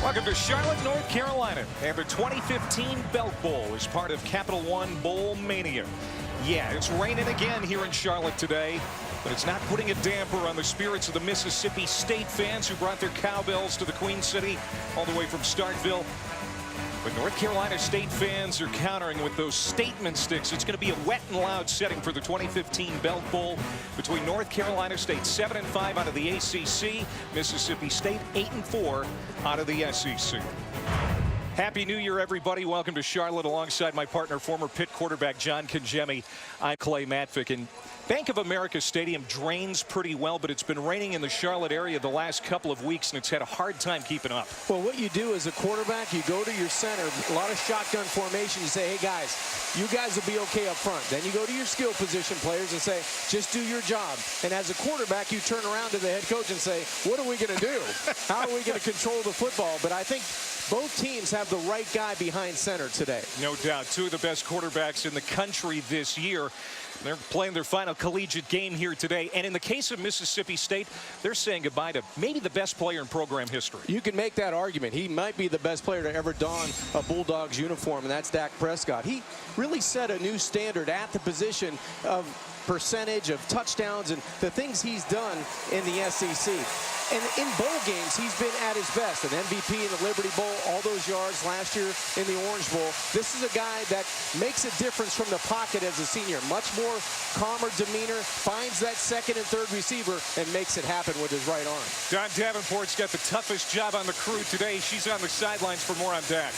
Welcome to Charlotte, North Carolina, and the 2015 Belk Bowl is part of Capital One Bowl Mania. Yeah, it's raining again here in Charlotte today, but it's not putting a damper on the spirits of the Mississippi State fans who brought their cowbells to the Queen City all the way from Starkville. But North Carolina State fans are countering with those statement sticks. It's going to be a wet and loud setting for the 2015 Belk Bowl between North Carolina State 7-5 out of the ACC, Mississippi State 8-4 out of the SEC. Happy New Year, everybody. Welcome to Charlotte alongside my partner, former Pitt quarterback John Congemi. I'm Clay Matvick. And Bank of America Stadium drains pretty well, but it's been raining in the Charlotte area the last couple of weeks, and it's had a hard time keeping up. Well, what you do as a quarterback, you go to your center, a lot of shotgun formation. You say, hey, guys, you guys will be okay up front. Then you go to your skill position players and say, just do your job. And as a quarterback, you turn around to the head coach and say, what are we going to do? How are we going to control the football? But I think both teams have the right guy behind center today. No doubt. Two of the best quarterbacks in the country this year. They're playing their final collegiate game here today. And in the case of Mississippi State, they're saying goodbye to maybe the best player in program history. You can make that argument. He might be the best player to ever don a Bulldogs uniform, and that's Dak Prescott. He really set a new standard at the position of percentage of touchdowns and the things he's done in the SEC. And in bowl games, he's been at his best. An MVP in the Liberty Bowl, all those yards last year in the Orange Bowl. This is a guy that makes a difference from the pocket as a senior. Much more calmer demeanor, finds that second and third receiver, and makes it happen with his right arm. Don Davenport's got the toughest job on the crew today. She's on the sidelines for more on Dak.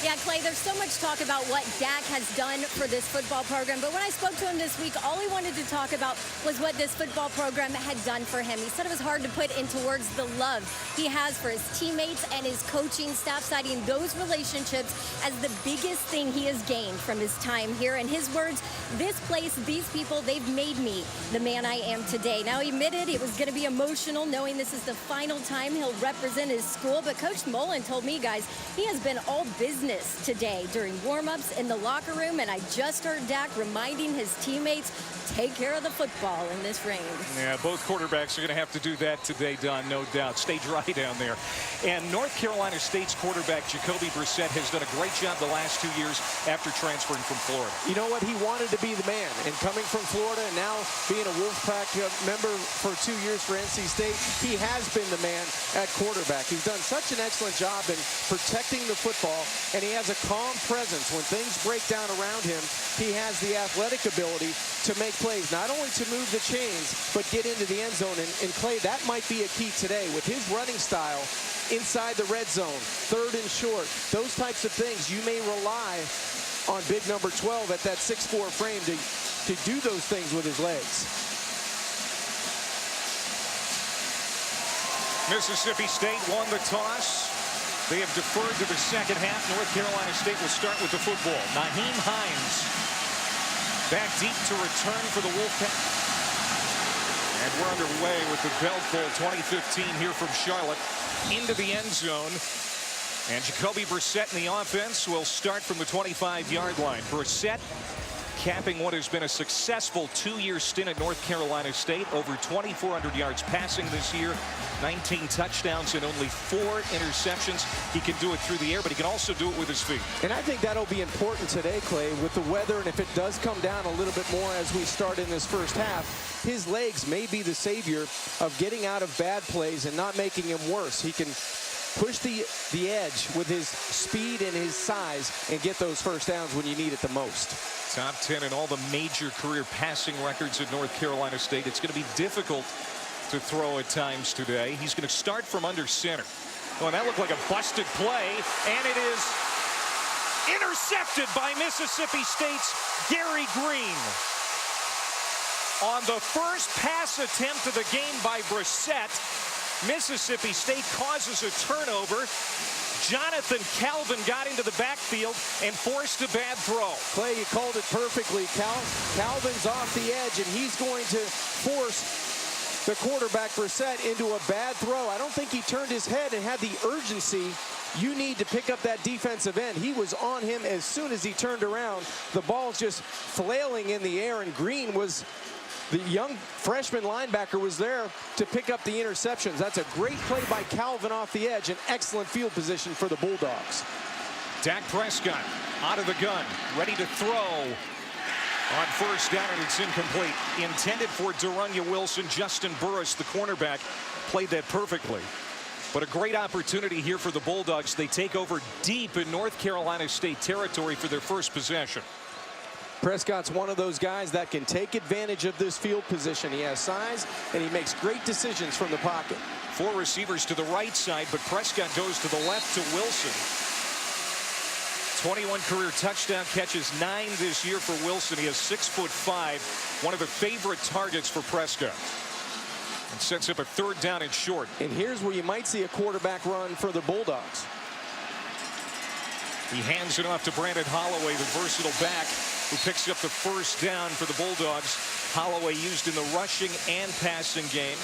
Yeah, Clay, there's so much talk about what Dak has done for this football program. But when I spoke to him this week, all he wanted to talk about was what this football program had done for him. He said it was hard to put into words the love he has for his teammates and his coaching staff, citing those relationships as the biggest thing he has gained from his time here. In his words, this place, these people, they've made me the man I am today. Now, he admitted it was going to be emotional knowing this is the final time he'll represent his school. But Coach Mullen told me, guys, he has been all business today during warm-ups in the locker room, and I just heard Dak reminding his teammates, take care of the football in this rain. Yeah, both quarterbacks are going to have to do that today, Don, no doubt. Stay dry down there. And North Carolina State's quarterback Jacoby Brissett has done a great job the last 2 years after transferring from Florida. You know what? He wanted to be the man, and coming from Florida and now being a Wolfpack member for 2 years for NC State, he has been the man at quarterback. He's done such an excellent job in protecting the football, and he has a calm presence. When things break down around him, he has the athletic ability to make plays, not only to move the chains, but get into the end zone. And Clay, that might be a key today with his running style inside the red zone, third and short, those types of things. You may rely on big number 12 at that 6'4" frame to do those things with his legs. Mississippi State won the toss. They have deferred to the second half. North Carolina State will start with the football. Nyheim Hines back deep to return for the Wolfpack. And we're underway with the Belk Bowl 2015 here from Charlotte into the end zone. And Jacoby Brissett in the offense will start from the 25-yard line. Brissett capping what has been a successful 2-year stint at North Carolina State. Over 2,400 yards passing this year, 19 touchdowns and only 4 interceptions. He can do it through the air, but he can also do it with his feet. And I think that'll be important today, Clay, with the weather. And if it does come down a little bit more as we start in this first half, his legs may be the savior of getting out of bad plays and not making him worse. He can push the edge with his speed and his size and get those first downs when you need it the most. Top 10 in all the major career passing records at North Carolina State. It's going to be difficult to throw at times today. He's going to start from under center. Oh, and that looked like a busted play, and it is intercepted by Mississippi State's Gary Green. On the first pass attempt of the game by Brissett, Mississippi State causes a turnover. Jonathan Calvin got into the backfield and forced a bad throw. Clay, you called it perfectly. Calvin's off the edge, and he's going to force the quarterback Brissett into a bad throw. I don't think he turned his head and had the urgency you need to pick up that defensive end. He was on him as soon as he turned around. The ball's just flailing in the air, and Green was The young freshman linebacker was there to pick up the interceptions. That's a great play by Calvin off the edge, and excellent field position for the Bulldogs. Dak Prescott out of the gun, ready to throw on first down, and it's incomplete. Intended for Darunya Wilson. Justin Burris, the cornerback, played that perfectly. But a great opportunity here for the Bulldogs. They take over deep in North Carolina State territory for their first possession. Prescott's one of those guys that can take advantage of this field position. He has size, and he makes great decisions from the pocket. 4 receivers to the right side, but Prescott goes to the left to Wilson. 21 career touchdown catches, 9 this year for Wilson. He is 6'5", one of the favorite targets for Prescott. And sets up a 3rd down and short. And here's where you might see a quarterback run for the Bulldogs. He hands it off to Brandon Holloway, the versatile back, who picks up the first down for the Bulldogs. Holloway used in the rushing and passing game.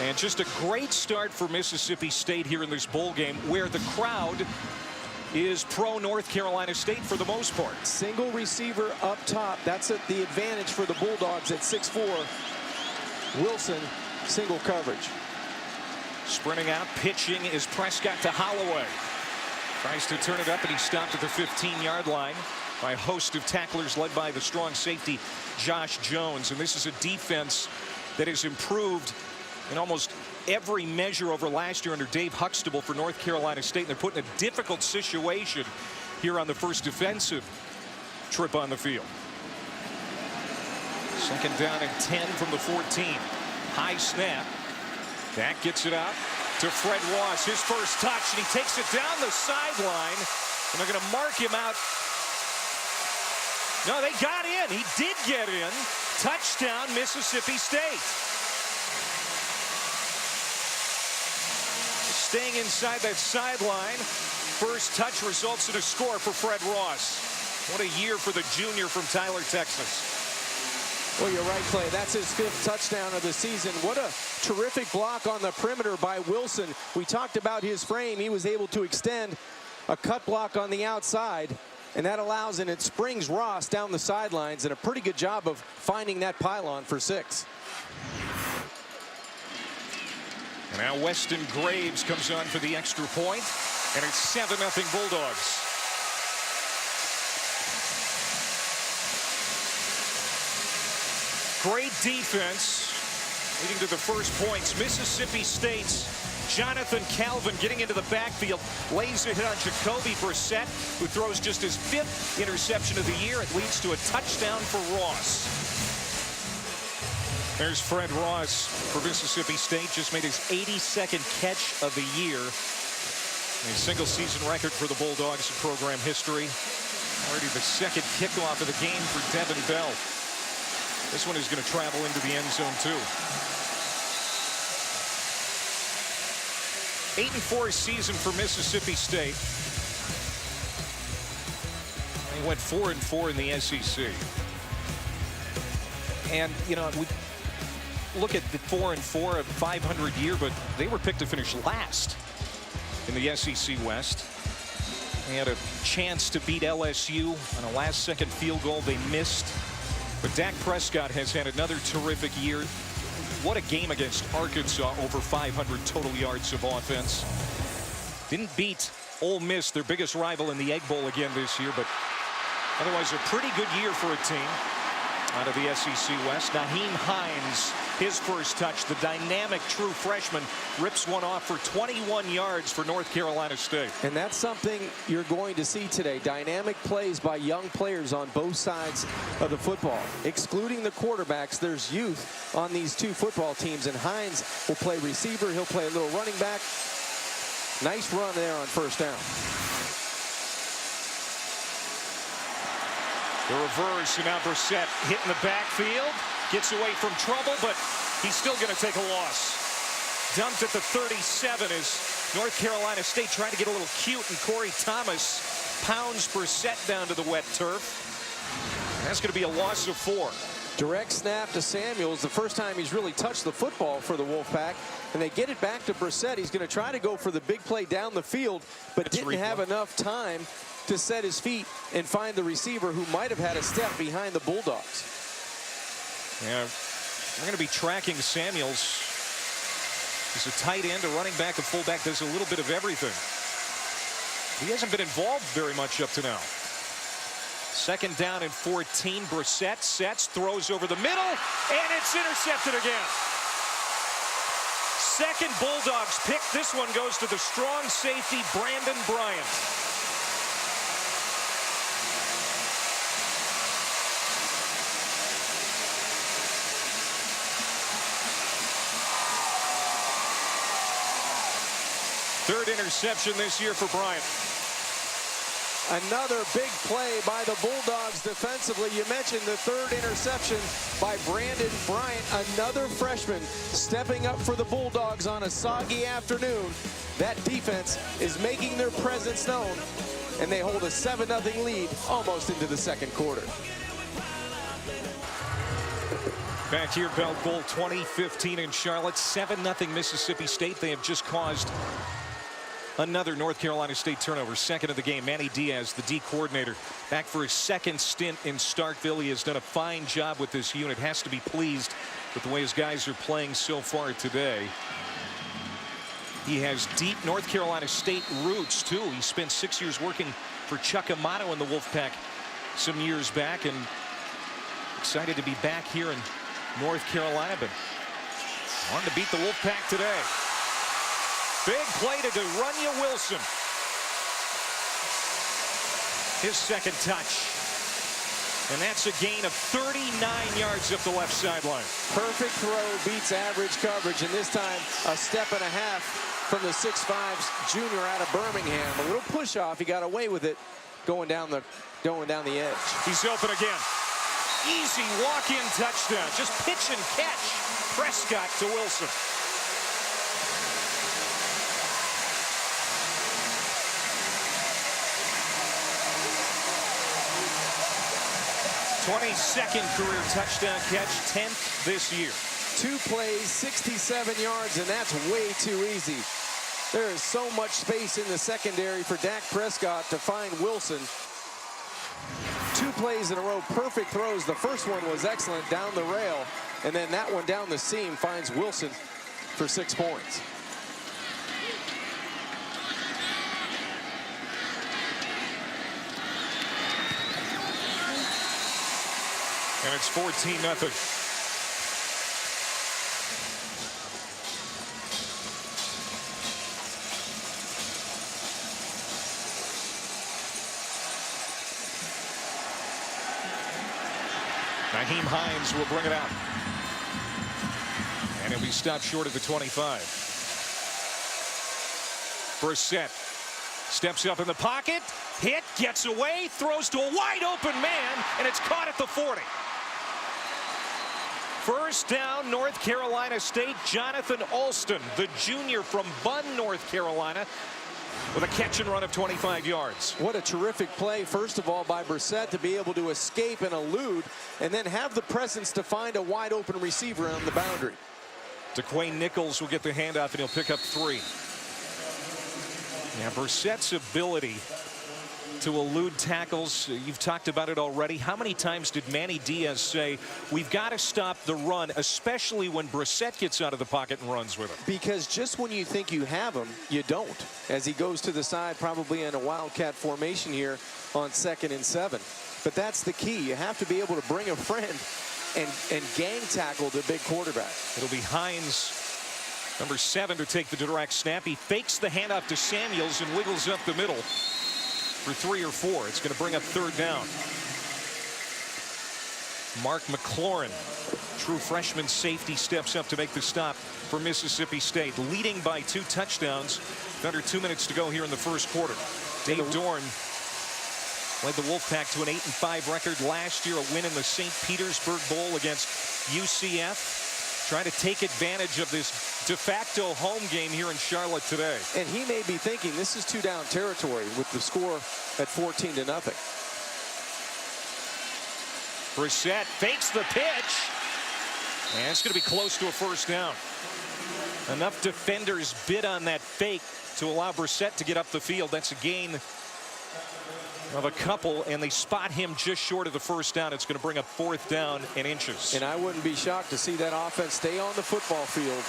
And just a great start for Mississippi State here in this bowl game, where the crowd is pro North Carolina State for the most part. Single receiver up top. That's the advantage for the Bulldogs at 6'4". Wilson, single coverage. Sprinting out, pitching is Prescott to Holloway. Tries to turn it up, and he's stopped at the 15-yard line by a host of tacklers led by the strong safety Josh Jones. And this is a defense that has improved in almost every measure over last year under Dave Huxtable for North Carolina State. And they're put in a difficult situation here on the first defensive trip on the field. 2nd down and 10 from the 14. High snap. Dak gets it out to Fred Ross, his first touch, and he takes it down the sideline, and they're going to mark him out. No, they got in. He did get in. Touchdown, Mississippi State. Staying inside that sideline. First touch results in a score for Fred Ross. What a year for the junior from Tyler, Texas. Well, you're right, Clay. That's his 5th touchdown of the season. What a terrific block on the perimeter by Wilson. We talked about his frame. He was able to extend a cut block on the outside, and that allows and it springs Ross down the sidelines, and a pretty good job of finding that pylon for 6. And now Weston Graves comes on for the extra point, and it's 7-0 Bulldogs. Great defense leading to the first points. Mississippi State's Jonathan Calvin getting into the backfield, lays a hit on Jacoby Brissett, who throws just his 5th interception of the year. It leads to a touchdown for Ross. There's Fred Ross for Mississippi State, just made his 82nd catch of the year. A single season record for the Bulldogs in program history. Already the 2nd kickoff of the game for Devin Bell. This one is going to travel into the end zone too. 8-4 season for Mississippi State. They went 4-4 in the SEC. And you know, we look at the 4-4 of 500 year, but they were picked to finish last in the SEC West. They had a chance to beat LSU on a last-second field goal they missed. But Dak Prescott has had another terrific year. What a game against Arkansas, over 500 total yards of offense. Didn't beat Ole Miss, their biggest rival in the Egg Bowl again this year, but otherwise a pretty good year for a team out of the SEC West. Nyheim Hines, his first touch, the dynamic true freshman, rips one off for 21 yards for North Carolina State. And that's something you're going to see today. Dynamic plays by young players on both sides of the football. Excluding the quarterbacks, there's youth on these 2 football teams, and Hines will play receiver. He'll play a little running back. Nice run there on first down. The reverse, and now Brissett hitting the backfield. Gets away from trouble, but he's still going to take a loss. Dumped at the 37 as North Carolina State trying to get a little cute, and Corey Thomas pounds Brissett down to the wet turf. And that's going to be a loss of 4. Direct snap to Samuels, the first time he's really touched the football for the Wolfpack. And they get it back to Brissett. He's going to try to go for the big play down the field, but didn't have enough time to set his feet and find the receiver who might have had a step behind the Bulldogs. Yeah, we're going to be tracking Samuels. He's a tight end, a running back, a fullback, does a little bit of everything. He hasn't been involved very much up to now. 2nd down and 14. Brissett sets, throws over the middle, and it's intercepted again. 2nd Bulldogs pick. This one goes to the strong safety, Brandon Bryant. Third interception this year for Bryant. Another big play by the Bulldogs defensively. You mentioned the 3rd interception by Brandon Bryant, another freshman stepping up for the Bulldogs on a soggy afternoon. That defense is making their presence known, and they hold a 7-0 lead almost into the 2nd quarter. Back here, Belk Bowl 2015 in Charlotte, 7-0 Mississippi State. They have just caused another North Carolina State turnover. 2nd of the game. Manny Diaz, the D coordinator, back for his 2nd stint in Starkville. He has done a fine job with this unit. Has to be pleased with the way his guys are playing so far today. He has deep North Carolina State roots too. He spent 6 years working for Chuck Amato in the Wolfpack some years back, and excited to be back here in North Carolina, but wanted to beat the Wolfpack today. Big play to Derunya Wilson. His 2nd touch. And that's a gain of 39 yards up the left sideline. Perfect throw, beats average coverage, and this time a step and a half from the 6'5" junior out of Birmingham. A little push off. He got away with it going down the edge. He's open again. Easy walk-in touchdown. Just pitch and catch. Prescott to Wilson. 22nd career touchdown catch, 10th this year. 2 plays, 67 yards, and that's way too easy. There is so much space in the secondary for Dak Prescott to find Wilson. 2 plays in a row, perfect throws. The first one was excellent down the rail, and then that one down the seam finds Wilson for 6 points. And it's 14-0. Nyheim Hines will bring it out. And he'll be stopped short of the 25. Brissett steps up in the pocket, hit, gets away, throws to a wide open man, and it's caught at the 40. First down, North Carolina State. Jonathan Alston, the junior from Bunn, North Carolina, with a catch and run of 25 yards. What a terrific play, first of all, by Brissett to be able to escape and elude, and then have the presence to find a wide open receiver on the boundary. DeQuayne Nichols will get the handoff, and he'll pick up 3. Now, Brissett's ability to elude tackles, you've talked about it already. How many times did Manny Diaz say, we've got to stop the run, especially when Brissett gets out of the pocket and runs with him? Because just when you think you have him, you don't. As he goes to the side, probably in a wildcat formation here on 2nd and 7. But that's the key. You have to be able to bring a friend and gang tackle the big quarterback. It'll be Hines, number 7, to take the direct snap. He fakes the handoff to Samuels and wiggles up the middle for 3 or 4. It's going to bring up 3rd down. Mark McLaurin, true freshman safety, steps up to make the stop for Mississippi State, leading by 2 touchdowns. Under 2 minutes to go here in the first quarter. Dave Doeren led the Wolfpack to an 8-5 record last year, a win in the St. Petersburg Bowl against UCF. Trying to take advantage of this de facto home game here in Charlotte today. And he may be thinking this is 2-down territory with the score at 14-0. Brissett fakes the pitch. And it's going to be close to a first down. Enough defenders bid on that fake to allow Brissett to get up the field. That's a gain of a couple, and they spot him just short of the first down. It's going to bring up 4th down and inches. And I wouldn't be shocked to see that offense stay on the football field.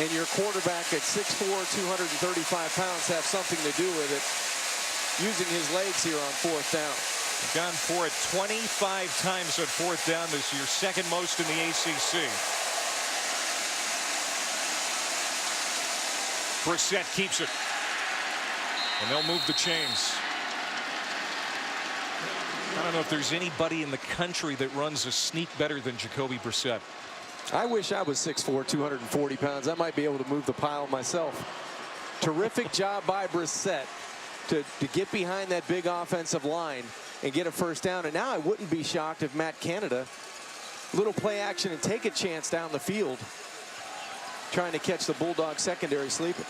And your quarterback at 6'4", 235 pounds have something to do with it, using his legs here on 4th down. Gone for it 25 times at 4th down this year, 2nd most in the ACC. Brissett keeps it. And they'll move the chains. I don't know if there's anybody in the country that runs a sneak better than Jacoby Brissett. I wish I was 6'4", 240 pounds. I might be able to move the pile myself. Terrific job by Brissett to get behind that big offensive line and get a 1st down. And now I wouldn't be shocked if Matt Canada, little play action and take a chance down the field, trying to catch the Bulldog secondary sleeping.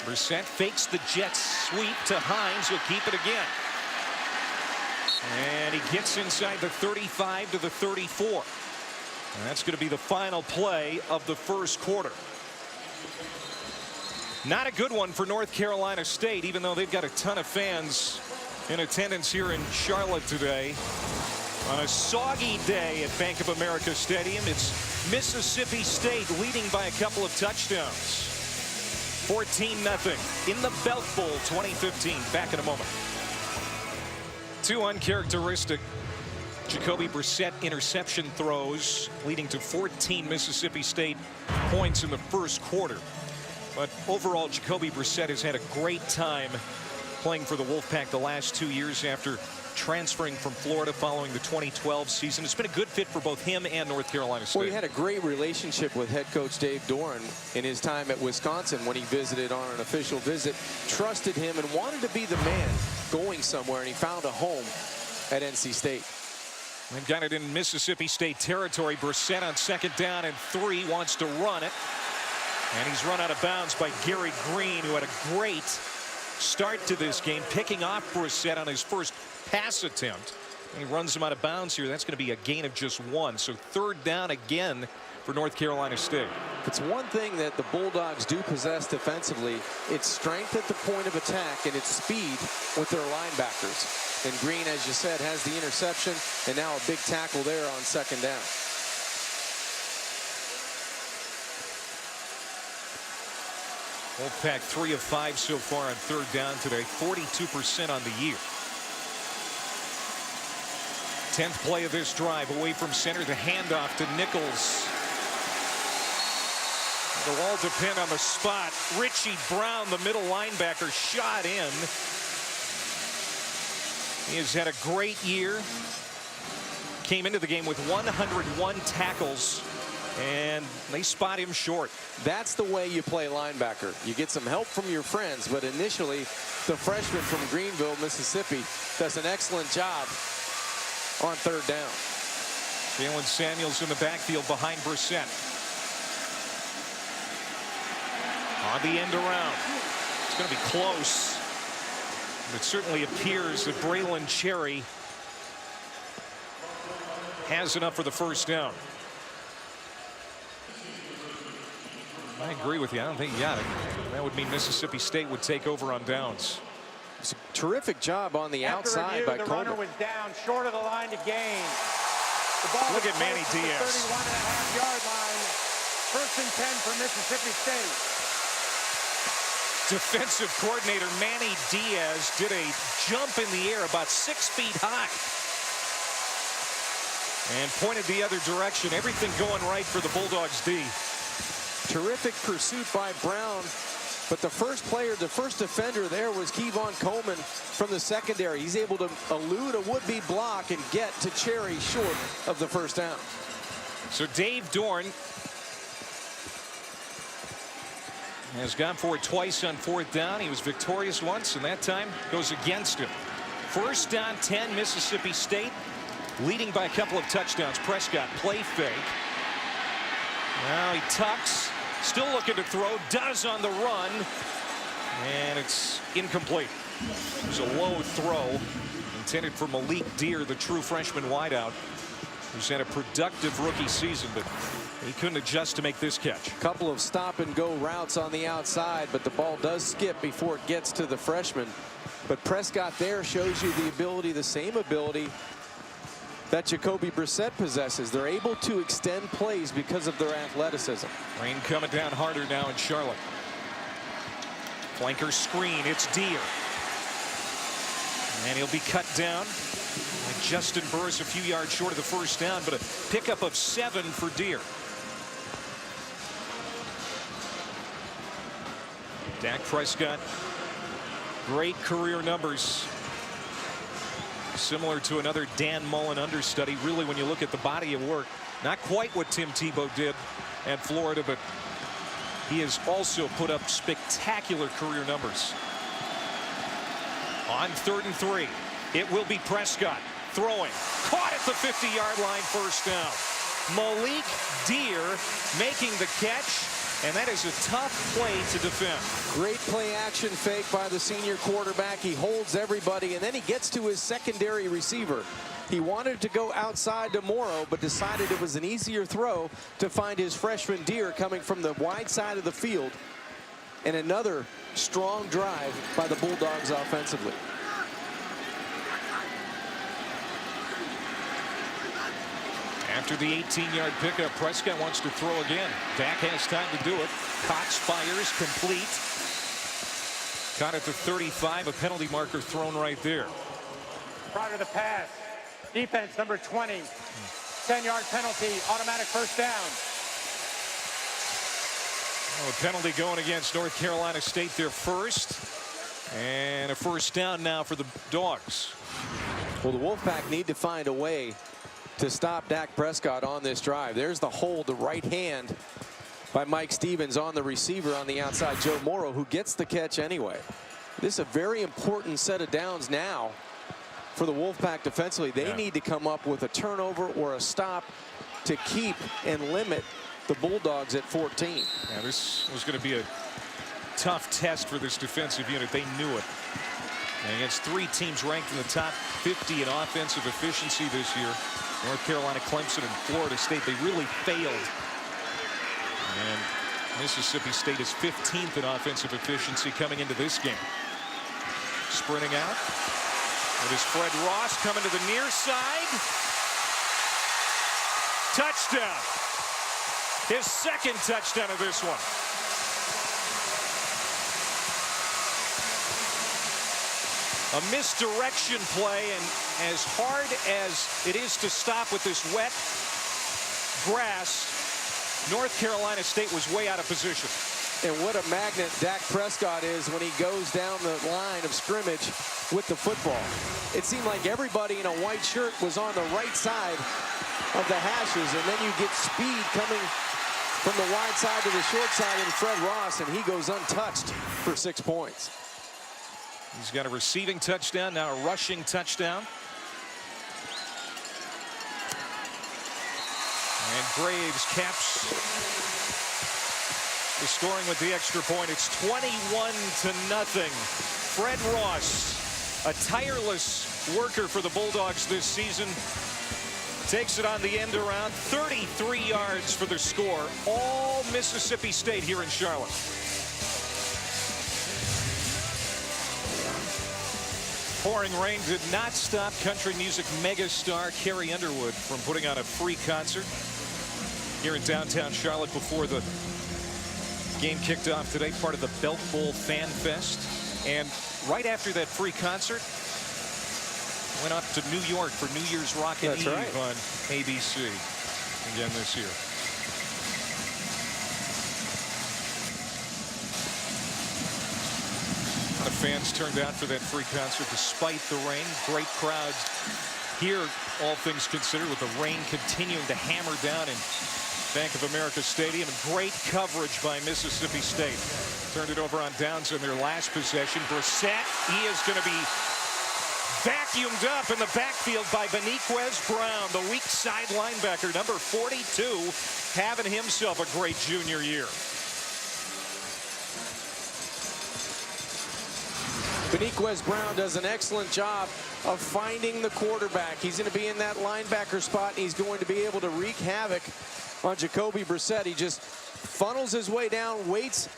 Brissett fakes the jet sweep to Hines, who'll keep it again. And he gets inside the 35 to the 34. And that's going to be the final play of the 1st quarter. Not a good one for North Carolina State, even though they've got a ton of fans in attendance here in Charlotte today. On a soggy day at Bank of America Stadium, it's Mississippi State leading by a couple of touchdowns. 14-0 in the Belk Bowl 2015. Back in a moment. 2 uncharacteristic Jacoby Brissett interception throws, leading to 14 Mississippi State points in the 1st quarter. But overall, Jacoby Brissett has had a great time playing for the Wolfpack the last 2 years after transferring from Florida following the 2012 season. It's been a good fit for both him and North Carolina State. Well, he had a great relationship with head coach Dave Doeren in his time at Wisconsin when he visited on an official visit, trusted him and wanted to be the man going somewhere, and he found a home at NC State. They've got it in Mississippi State territory. Brissett on 2nd down and 3 wants to run it. And he's run out of bounds by Gary Green, who had a great start to this game, picking off Brissett on his first pass attempt. And he runs him out of bounds here. That's going to be a gain of just 1. So 3rd down again for North Carolina State. It's one thing that the Bulldogs do possess defensively. It's strength at the point of attack and its speed with their linebackers. And Green, as you said, has the interception and now a big tackle there on 2nd down. Wolfpack 3 of 5 so far on 3rd down today, 42% on the year. 10th play of this drive, away from center, the handoff to Nichols. It'll all depend on the spot. Richie Brown, the middle linebacker, shot in. He has had a great year. Came into the game with 101 tackles, and they spot him short. That's the way you play linebacker. You get some help from your friends, but initially the freshman from Greenville, Mississippi, does an excellent job on 3rd down. Jalen Samuels in the backfield behind Brissett. On the end around. It's going to be close. It certainly appears that Braylon Cherry has enough for the 1st down. I agree with you. I don't think he got it. That would mean Mississippi State would take over on downs. It's a terrific job on the outside by the Coleman. runner was down short of the line to gain. The ball Look at Manny Diaz. 31.5-yard line. 1st and 10 for Mississippi State. Defensive coordinator Manny Diaz did a jump in the air about 6 feet high and pointed the other direction. Everything going right for the Bulldogs D. Terrific pursuit by Brown, but the first defender there was Kevon Coleman from the secondary. He's able to elude a would-be block and get to Cherry short of the 1st down. So Dave Doeren has gone for it twice on 4th down. He was victorious once, and that time goes against him. 1st down 10, Mississippi State, leading by a couple of touchdowns. Prescott play fake. Now he tucks, still looking to throw, does on the run, and it's incomplete. It was a low throw intended for Malik Deer, the true freshman wideout. He's had a productive rookie season, but he couldn't adjust to make this catch. A couple of stop and go routes on the outside, but the ball does skip before it gets to the freshman. But Prescott there shows you the ability, the same ability that Jacoby Brissett possesses. They're able to extend plays because of their athleticism. Rain coming down harder now in Charlotte. Flanker screen, it's Deere. And he'll be cut down. Like Justin Burris, a few yards short of the first down, but a pickup of 7 for Deere. Dak Prescott, great career numbers. Similar to another Dan Mullen understudy. Really, when you look at the body of work, not quite what Tim Tebow did at Florida, but he has also put up spectacular career numbers. On 3rd and 3, it will be Prescott throwing. Caught at the 50-yard line, first down. Malik Deere making the catch, and that is a tough play to defend. Great play action fake by the senior quarterback. He holds everybody, and then he gets to his secondary receiver. He wanted to go outside to Morrow, but decided it was an easier throw to find his freshman Deere coming from the wide side of the field. And another strong drive by the Bulldogs offensively. After the 18-yard pickup, Prescott wants to throw again. Dak has time to do it. Cox fires, complete. Caught at the 35, a penalty marker thrown right there. Prior to the pass, defense number 20, 10-yard penalty, automatic first down. Well, a penalty going against North Carolina State, their first. And a first down now for the Dogs. Well, the Wolfpack need to find a way to stop Dak Prescott on this drive. There's the hold, the right hand by Mike Stevens on the receiver on the outside, Joe Morrow, who gets the catch anyway. This is a very important set of downs now for the Wolfpack defensively. They need to come up with a turnover or a stop to keep and limit the Bulldogs at 14. Yeah, this was going to be a tough test for this defensive unit. They knew it. And against 3 teams ranked in the top 50 in offensive efficiency this year, North Carolina, Clemson, and Florida State, they really failed. And Mississippi State is 15th in offensive efficiency coming into this game. Sprinting out. It is Fred Ross coming to the near side. Touchdown. His second touchdown of this one. A misdirection play, and as hard as it is to stop with this wet grass, North Carolina State was way out of position. And what a magnet Dak Prescott is when he goes down the line of scrimmage with the football. It seemed like everybody in a white shirt was on the right side of the hashes, and then you get speed coming from the wide side to the short side in Fred Ross, and he goes untouched for 6 points. He's got a receiving touchdown, now a rushing touchdown. And Graves caps the scoring with the extra point. It's 21-0. Fred Ross, a tireless worker for the Bulldogs this season, takes it on the end around. 33 yards for the score. All Mississippi State here in Charlotte. Pouring rain did not stop country music megastar Carrie Underwood from putting on a free concert here in downtown Charlotte before the game kicked off today, part of the Belk Bowl Fan Fest. And right after that free concert, went up to New York for New Year's Rockin' Eve on ABC again this year. A lot of fans turned out for that free concert despite the rain. Great crowds here, all things considered, with the rain continuing to hammer down in Bank of America Stadium. And great coverage by Mississippi State. Turned it over on downs in their last possession. Brissett, he is going to be vacuumed up in the backfield by Beniquez Brown, the weak side linebacker, number 42, having himself a great junior year. Beniquez Brown does an excellent job of finding the quarterback. He's going to be in that linebacker spot, and he's going to be able to wreak havoc on Jacoby Brissett. He just funnels his way down, waits,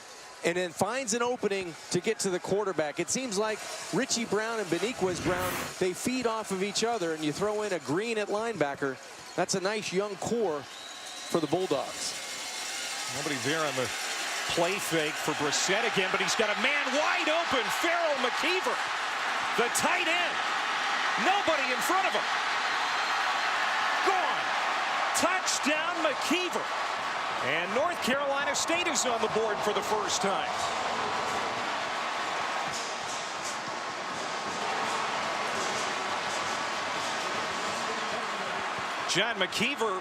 and then finds an opening to get to the quarterback. It seems like Richie Brown and Beniquez Brown, they feed off of each other, and you throw in a Green at linebacker. That's a nice young core for the Bulldogs. Nobody there on the play fake for Brissett again, but he's got a man wide open. Farrell McKeever, the tight end. Nobody in front of him. Gone. Touchdown McKeever. And North Carolina State is on the board for the first time. John McKeever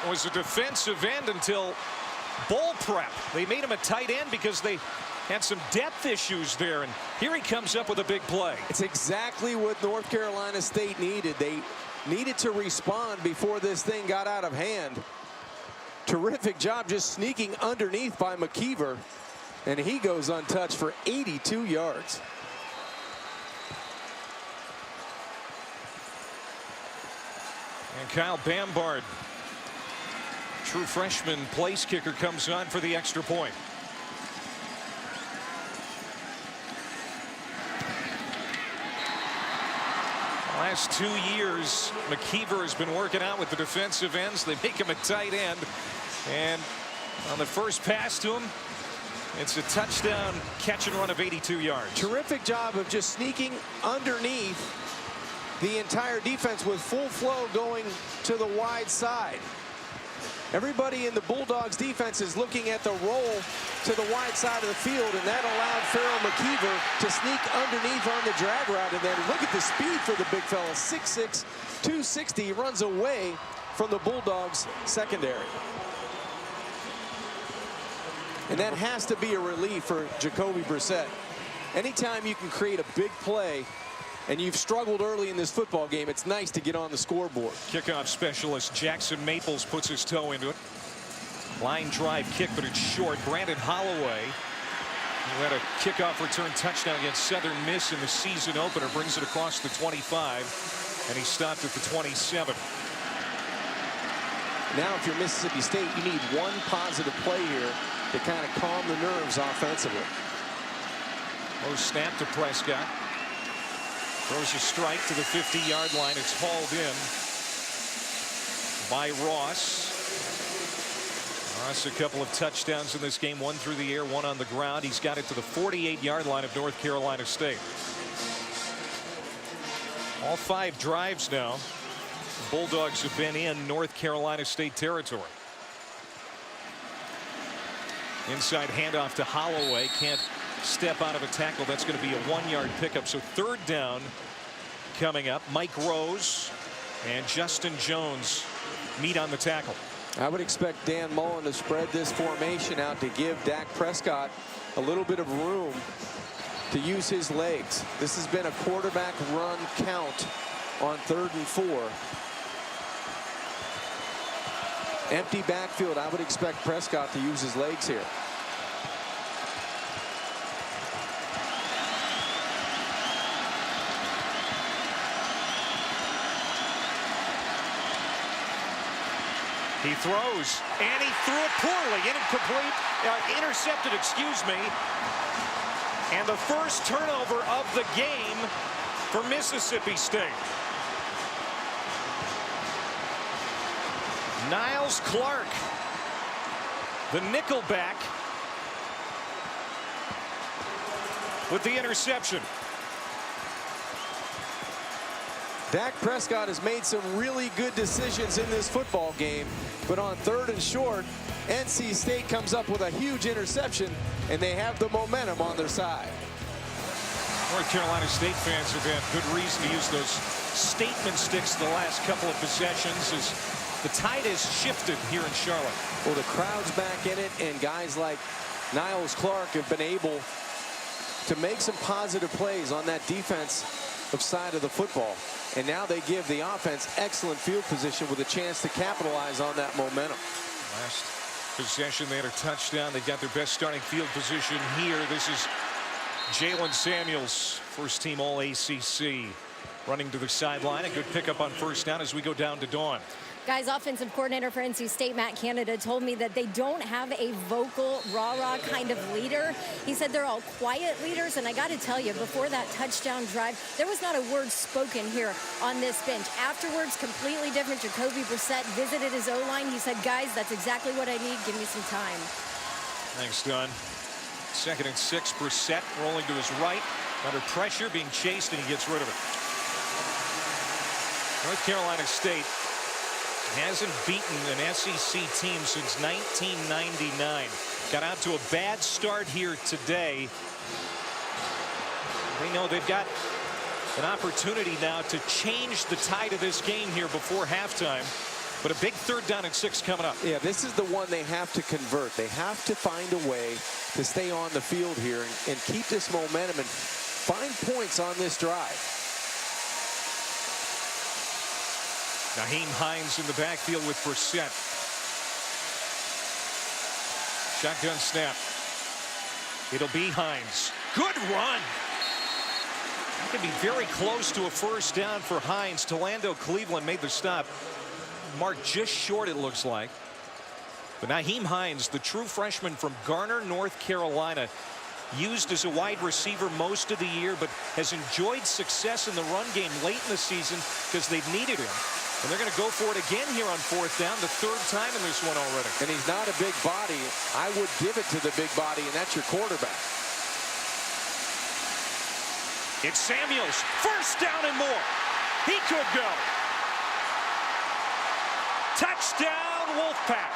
was a defensive end until bowl prep. They made him a tight end because they had some depth issues there, and here he comes up with a big play. It's exactly what North Carolina State needed. They needed to respond before this thing got out of hand. Terrific job just sneaking underneath by McKeever, and he goes untouched for 82 yards. And Kyle Bambard, true freshman place kicker, comes on for the extra point. The last 2 years, McKeever has been working out with the defensive ends. They make him a tight end. And on the first pass to him, it's a touchdown catch and run of 82 yards. Terrific job of just sneaking underneath the entire defense with full flow going to the wide side. Everybody in the Bulldogs defense is looking at the roll to the wide side of the field, and that allowed Farrell McKeever to sneak underneath on the drag route. And then look at the speed for the big fella, 6'6", 260. He runs away from the Bulldogs secondary. And that has to be a relief for Jacoby Brissett. Anytime you can create a big play and you've struggled early in this football game, it's nice to get on the scoreboard. Kickoff specialist Jackson Maples puts his toe into it. Line drive kick, but it's short. Brandon Holloway, who had a kickoff return touchdown against Southern Miss in the season opener, brings it across the 25, and he stopped at the 27. Now, if you're Mississippi State, you need one positive play here to kind of calm the nerves offensively. Low snap to Prescott. Throws a strike to the 50-yard line. It's hauled in by Ross. Ross, a couple of touchdowns in this game, one through the air, one on the ground. He's got it to the 48-yard line of North Carolina State. All 5 drives now. The Bulldogs have been in North Carolina State territory. Inside handoff to Holloway. Can't step out of a tackle. That's going to be a 1-yard pickup. So third down coming up. Mike Rose and Justin Jones meet on the tackle. I would expect Dan Mullen to spread this formation out to give Dak Prescott a little bit of room to use his legs. This has been a quarterback run count on 3rd and 4. Empty backfield. I would expect Prescott to use his legs here. He throws, and he threw it poorly. Intercepted, excuse me. And the first turnover of the game for Mississippi State. Niles Clark, the nickelback, with the interception. Dak Prescott has made some really good decisions in this football game, but on 3rd and short, NC State comes up with a huge interception, and they have the momentum on their side. North Carolina State fans have had good reason to use those statement sticks the last couple of possessions as the tide has shifted here in Charlotte. Well, the crowd's back in it, and guys like Niles Clark have been able to make some positive plays on that defensive side of the football. And now they give the offense excellent field position with a chance to capitalize on that momentum. Last possession, they had a touchdown. They've got their best starting field position here. This is Jalen Samuels, first team all ACC, running to the sideline. A good pickup on first down as we go down to Dawn. Guys, offensive coordinator for NC State, Matt Canada, told me that they don't have a vocal, rah-rah kind of leader. He said they're all quiet leaders, and I got to tell you, before that touchdown drive, there was not a word spoken here on this bench. Afterwards, completely different. Jacoby Brissett visited his O-line. He said, guys, that's exactly what I need. Give me some time. Thanks, Don. 2nd and 6, Brissett rolling to his right, under pressure, being chased, and he gets rid of it. North Carolina State hasn't beaten an SEC team since 1999. Got out to a bad start here today. They know they've got an opportunity now to change the tide of this game here before halftime. But a big 3rd down and 6 coming up. Yeah, this is the one they have to convert. They have to find a way to stay on the field here and keep this momentum and find points on this drive. Nyheim Hines in the backfield with Brissett. Shotgun snap. It'll be Hines. Good run. That can be very close to a first down for Hines. Delando Cleveland made the stop. Marked just short, it looks like. But Nyheim Hines, the true freshman from Garner, North Carolina, used as a wide receiver most of the year, but has enjoyed success in the run game late in the season because they've needed him. And they're going to go for it again here on 4th down, the 3rd time in this one already. And he's not a big body. I would give it to the big body, and that's your quarterback. It's Samuels. First down and more. He could go. Touchdown, Wolfpack.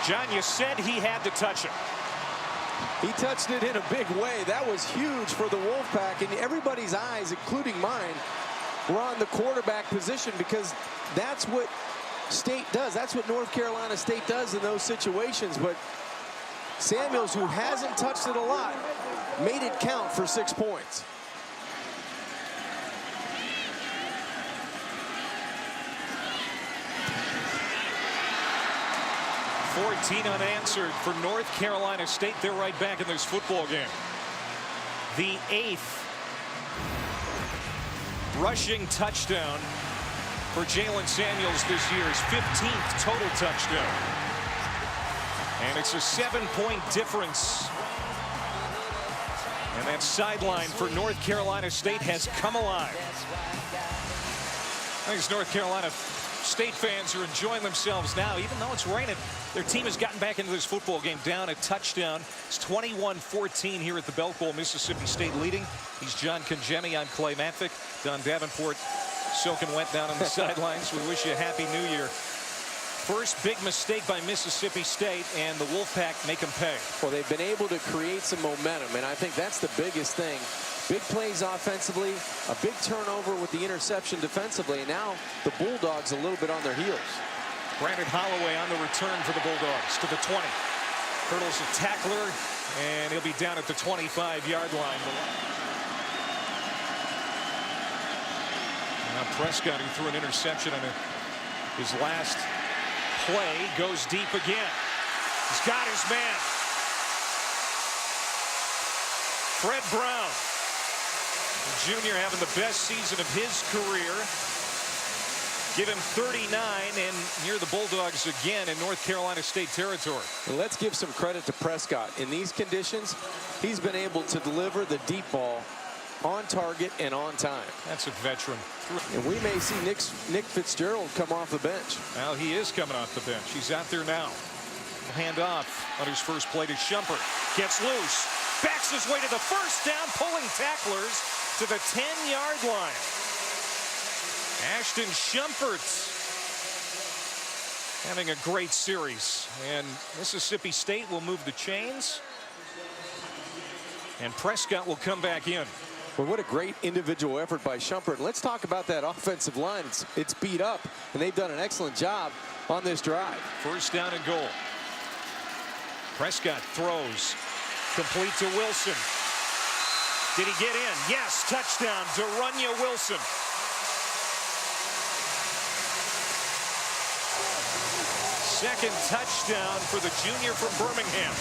John, you said he had to touch it. He touched it in a big way. That was huge for the Wolfpack, and everybody's eyes, including mine, were on the quarterback position because that's what State does. That's what North Carolina State does in those situations. But Samuels, who hasn't touched it a lot, made it count for 6 points. $14 unanswered for North Carolina State. They're right back in this football game. The 8th rushing touchdown for Jalen Samuels this year, his 15th total touchdown. And it's a 7-point difference. And that sideline for North Carolina State has come alive. I think it's North Carolina State fans are enjoying themselves now, even though it's raining. Their team has gotten back into this football game down a touchdown. It's 21-14 here at the Belk Bowl. Mississippi State leading. He's John Congemi. I'm Clay Matvick. Don Davenport soaking wet down on the sidelines. We wish you a happy new year. First big mistake by Mississippi State, and the Wolfpack make them pay. Well, they've been able to create some momentum, and I think that's the biggest thing. Big plays offensively, a big turnover with the interception defensively, and now the Bulldogs a little bit on their heels. Brandon Holloway on the return for the Bulldogs to the 20. Hurdles a tackler, and he'll be down at the 25-yard line. Now Prescott, who threw an interception on his last play, goes deep again. He's got his man. Fred Brown, junior, having the best season of his career. Give him 39 and near the Bulldogs again in North Carolina State territory. And let's give some credit to Prescott. In these conditions, he's been able to deliver the deep ball on target and on time. That's a veteran. And we may see Nick Fitzgerald come off the bench. Well, he is coming off the bench. He's out there now. Hand off on his first play to Shumpert. Gets loose. Backs his way to the first down, pulling tacklers to the 10-yard line. Ashton Shumpert having a great series. And Mississippi State will move the chains. And Prescott will come back in. Well, what a great individual effort by Shumpert. Let's talk about that offensive line. It's beat up, and they've done an excellent job on this drive. First down and goal. Prescott throws. Complete to Wilson. Did he get in? Yes, touchdown, Doeren Wilson. Second touchdown for the junior from Birmingham.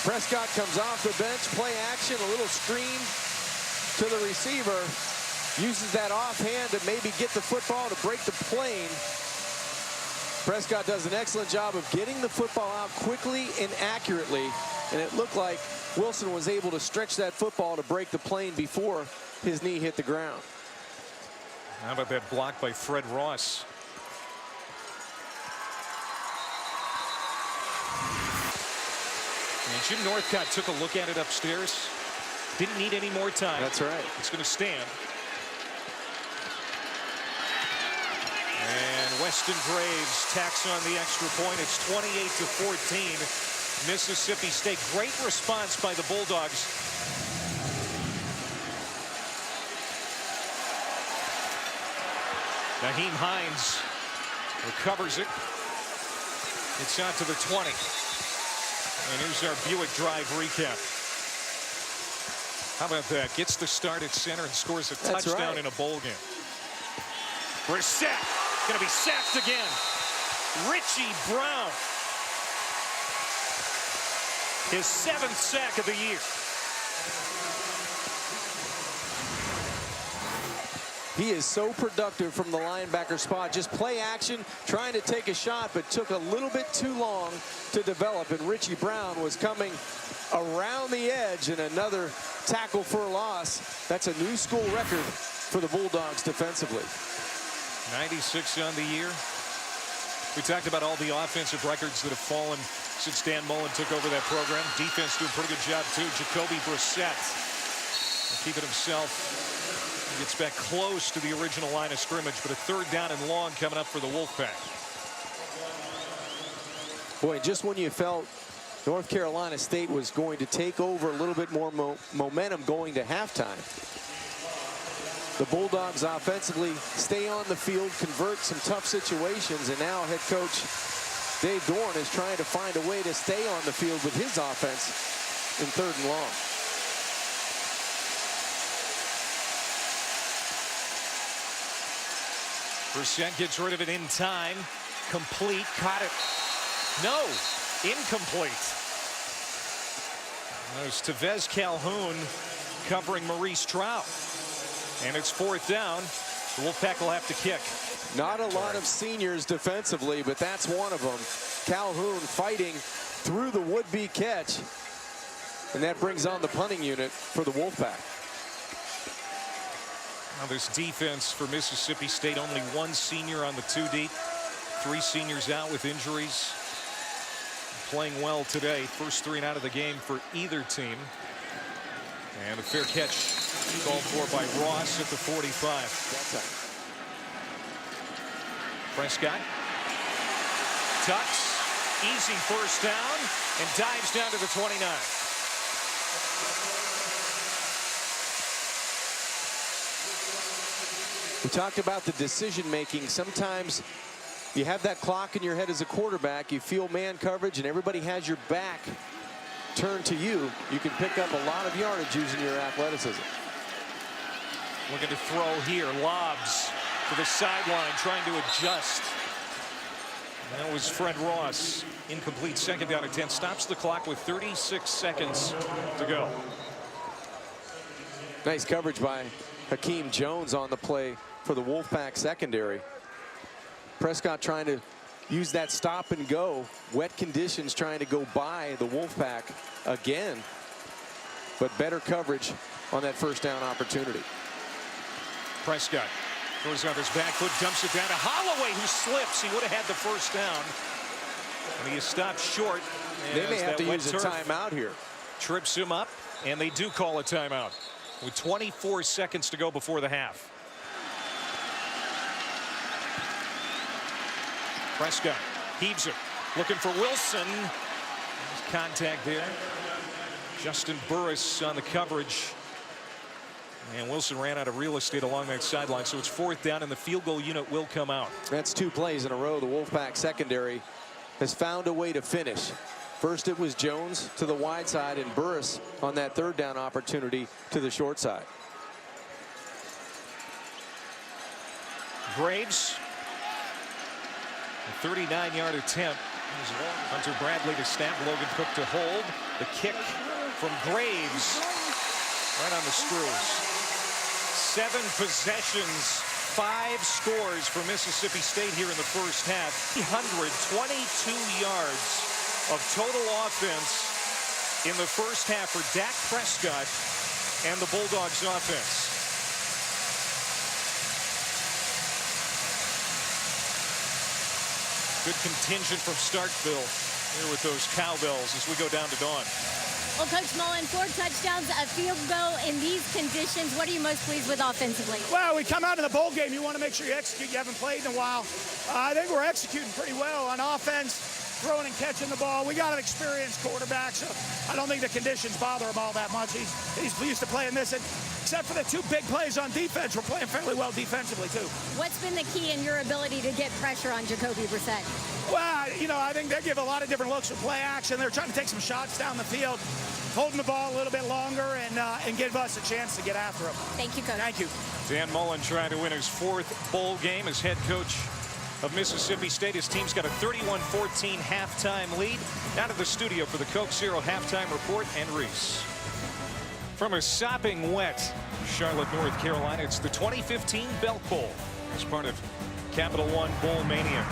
Prescott comes off the bench, play action, a little screen to the receiver. Uses that offhand to maybe get the football to break the plane. Prescott does an excellent job of getting the football out quickly and accurately. And it looked like Wilson was able to stretch that football to break the plane before his knee hit the ground. How about that block by Fred Ross? And Jim Northcott took a look at it upstairs. Didn't need any more time. That's right. It's going to stand. And Weston Graves tacks on the extra point. It's 28-14. Mississippi State. Great response by the Bulldogs. Nyheim Hines recovers it. It's out to the 20. And here's our Buick Drive recap. How about that? Gets the start at center and scores a touchdown in a bowl game. Brissett going to be sacked again. Richie Brown. His 7th sack of the year. He is so productive from the linebacker spot. Just play action, trying to take a shot, but took a little bit too long to develop. And Richie Brown was coming around the edge, and another tackle for a loss. That's a new school record for the Bulldogs defensively. 96 on the year. We talked about all the offensive records that have fallen since Dan Mullen took over that program. Defense doing a pretty good job too. Jacoby Brissett keeping himself. He gets back close to the original line of scrimmage, but a 3rd down and long coming up for the Wolfpack. Boy, just when you felt North Carolina State was going to take over a little bit more momentum going to halftime, the Bulldogs offensively stay on the field, convert some tough situations, and now head coach Dave Doeren is trying to find a way to stay on the field with his offense in 3rd and long. Brissett gets rid of it in time. Complete. Caught it. No. Incomplete. There's Tevez Calhoun covering Maurice Trout. And it's 4th down. The Wolfpack will have to kick. Not a lot of seniors defensively, but that's one of them. Calhoun fighting through the would-be catch. And that brings on the punting unit for the Wolfpack. Now this defense for Mississippi State, only 1 senior on the 2 deep. 3 seniors out with injuries. Playing well today. First 3 and out of the game for either team. And a fair catch called for by Ross at the 45. Prescott tucks, easy 1st down, and dives down to the 29. We talked about the decision making. Sometimes you have that clock in your head as a quarterback. You feel man coverage and everybody has your back turned to you. You can pick up a lot of yardage using your athleticism. Looking to throw here. Lobs to the sideline, trying to adjust. That was Fred Ross. Incomplete. 2nd down and 10. Stops the clock with 36 seconds to go. Nice coverage by Hakeem Jones on the play for the Wolfpack secondary. Prescott trying to use that stop and go. Wet conditions trying to go by the Wolfpack again. But better coverage on that 1st down opportunity. Prescott throws out his back foot, dumps it down to Holloway, who slips. He would have had the 1st down. And he is stopped short. They may have to use a timeout here. Trips him up, and they do call a timeout with 24 seconds to go before the half. Prescott heaves it, looking for Wilson. There's contact there. Justin Burris on the coverage. And Wilson ran out of real estate along that sideline, so it's 4th down, and the field goal unit will come out. That's 2 plays in a row. The Wolfpack secondary has found a way to finish. First it was Jones to the wide side and Burris on that third down opportunity to the short side. Graves, a 39-yard attempt. Hunter Bradley to snap, Logan Cook to hold. The kick from Graves right on the screws. 7 possessions, 5 scores for Mississippi State here in the first half. 322 yards of total offense in the first half for Dak Prescott and the Bulldogs offense. Good contingent from Starkville here with those cowbells as we go down to dawn. Well, Coach Mullen, 4 touchdowns, a field goal in these conditions. What are you most pleased with offensively? Well, we come out of the bowl game. You want to make sure you execute. You haven't played in a while. I think we're executing pretty well on offense, throwing and catching the ball. We got an experienced quarterback, so I don't think the conditions bother him all that much. He's used to playing this. And except for the 2 big plays on defense, we're playing fairly well defensively, too. What's been the key in your ability to get pressure on Jacoby Brissett? Well, you know, I think they give a lot of different looks with play action. They're trying to take some shots down the field, holding the ball a little bit longer, and give us a chance to get after them. Thank you, Coach. Thank you. Dan Mullen trying to win his 4th bowl game as head coach of Mississippi State. His team's got a 31-14 halftime lead. Now to the studio for the Coke Zero halftime report and Reese. From a sopping wet Charlotte, North Carolina, it's the 2015 Belk Bowl as part of Capital One Bowl Mania.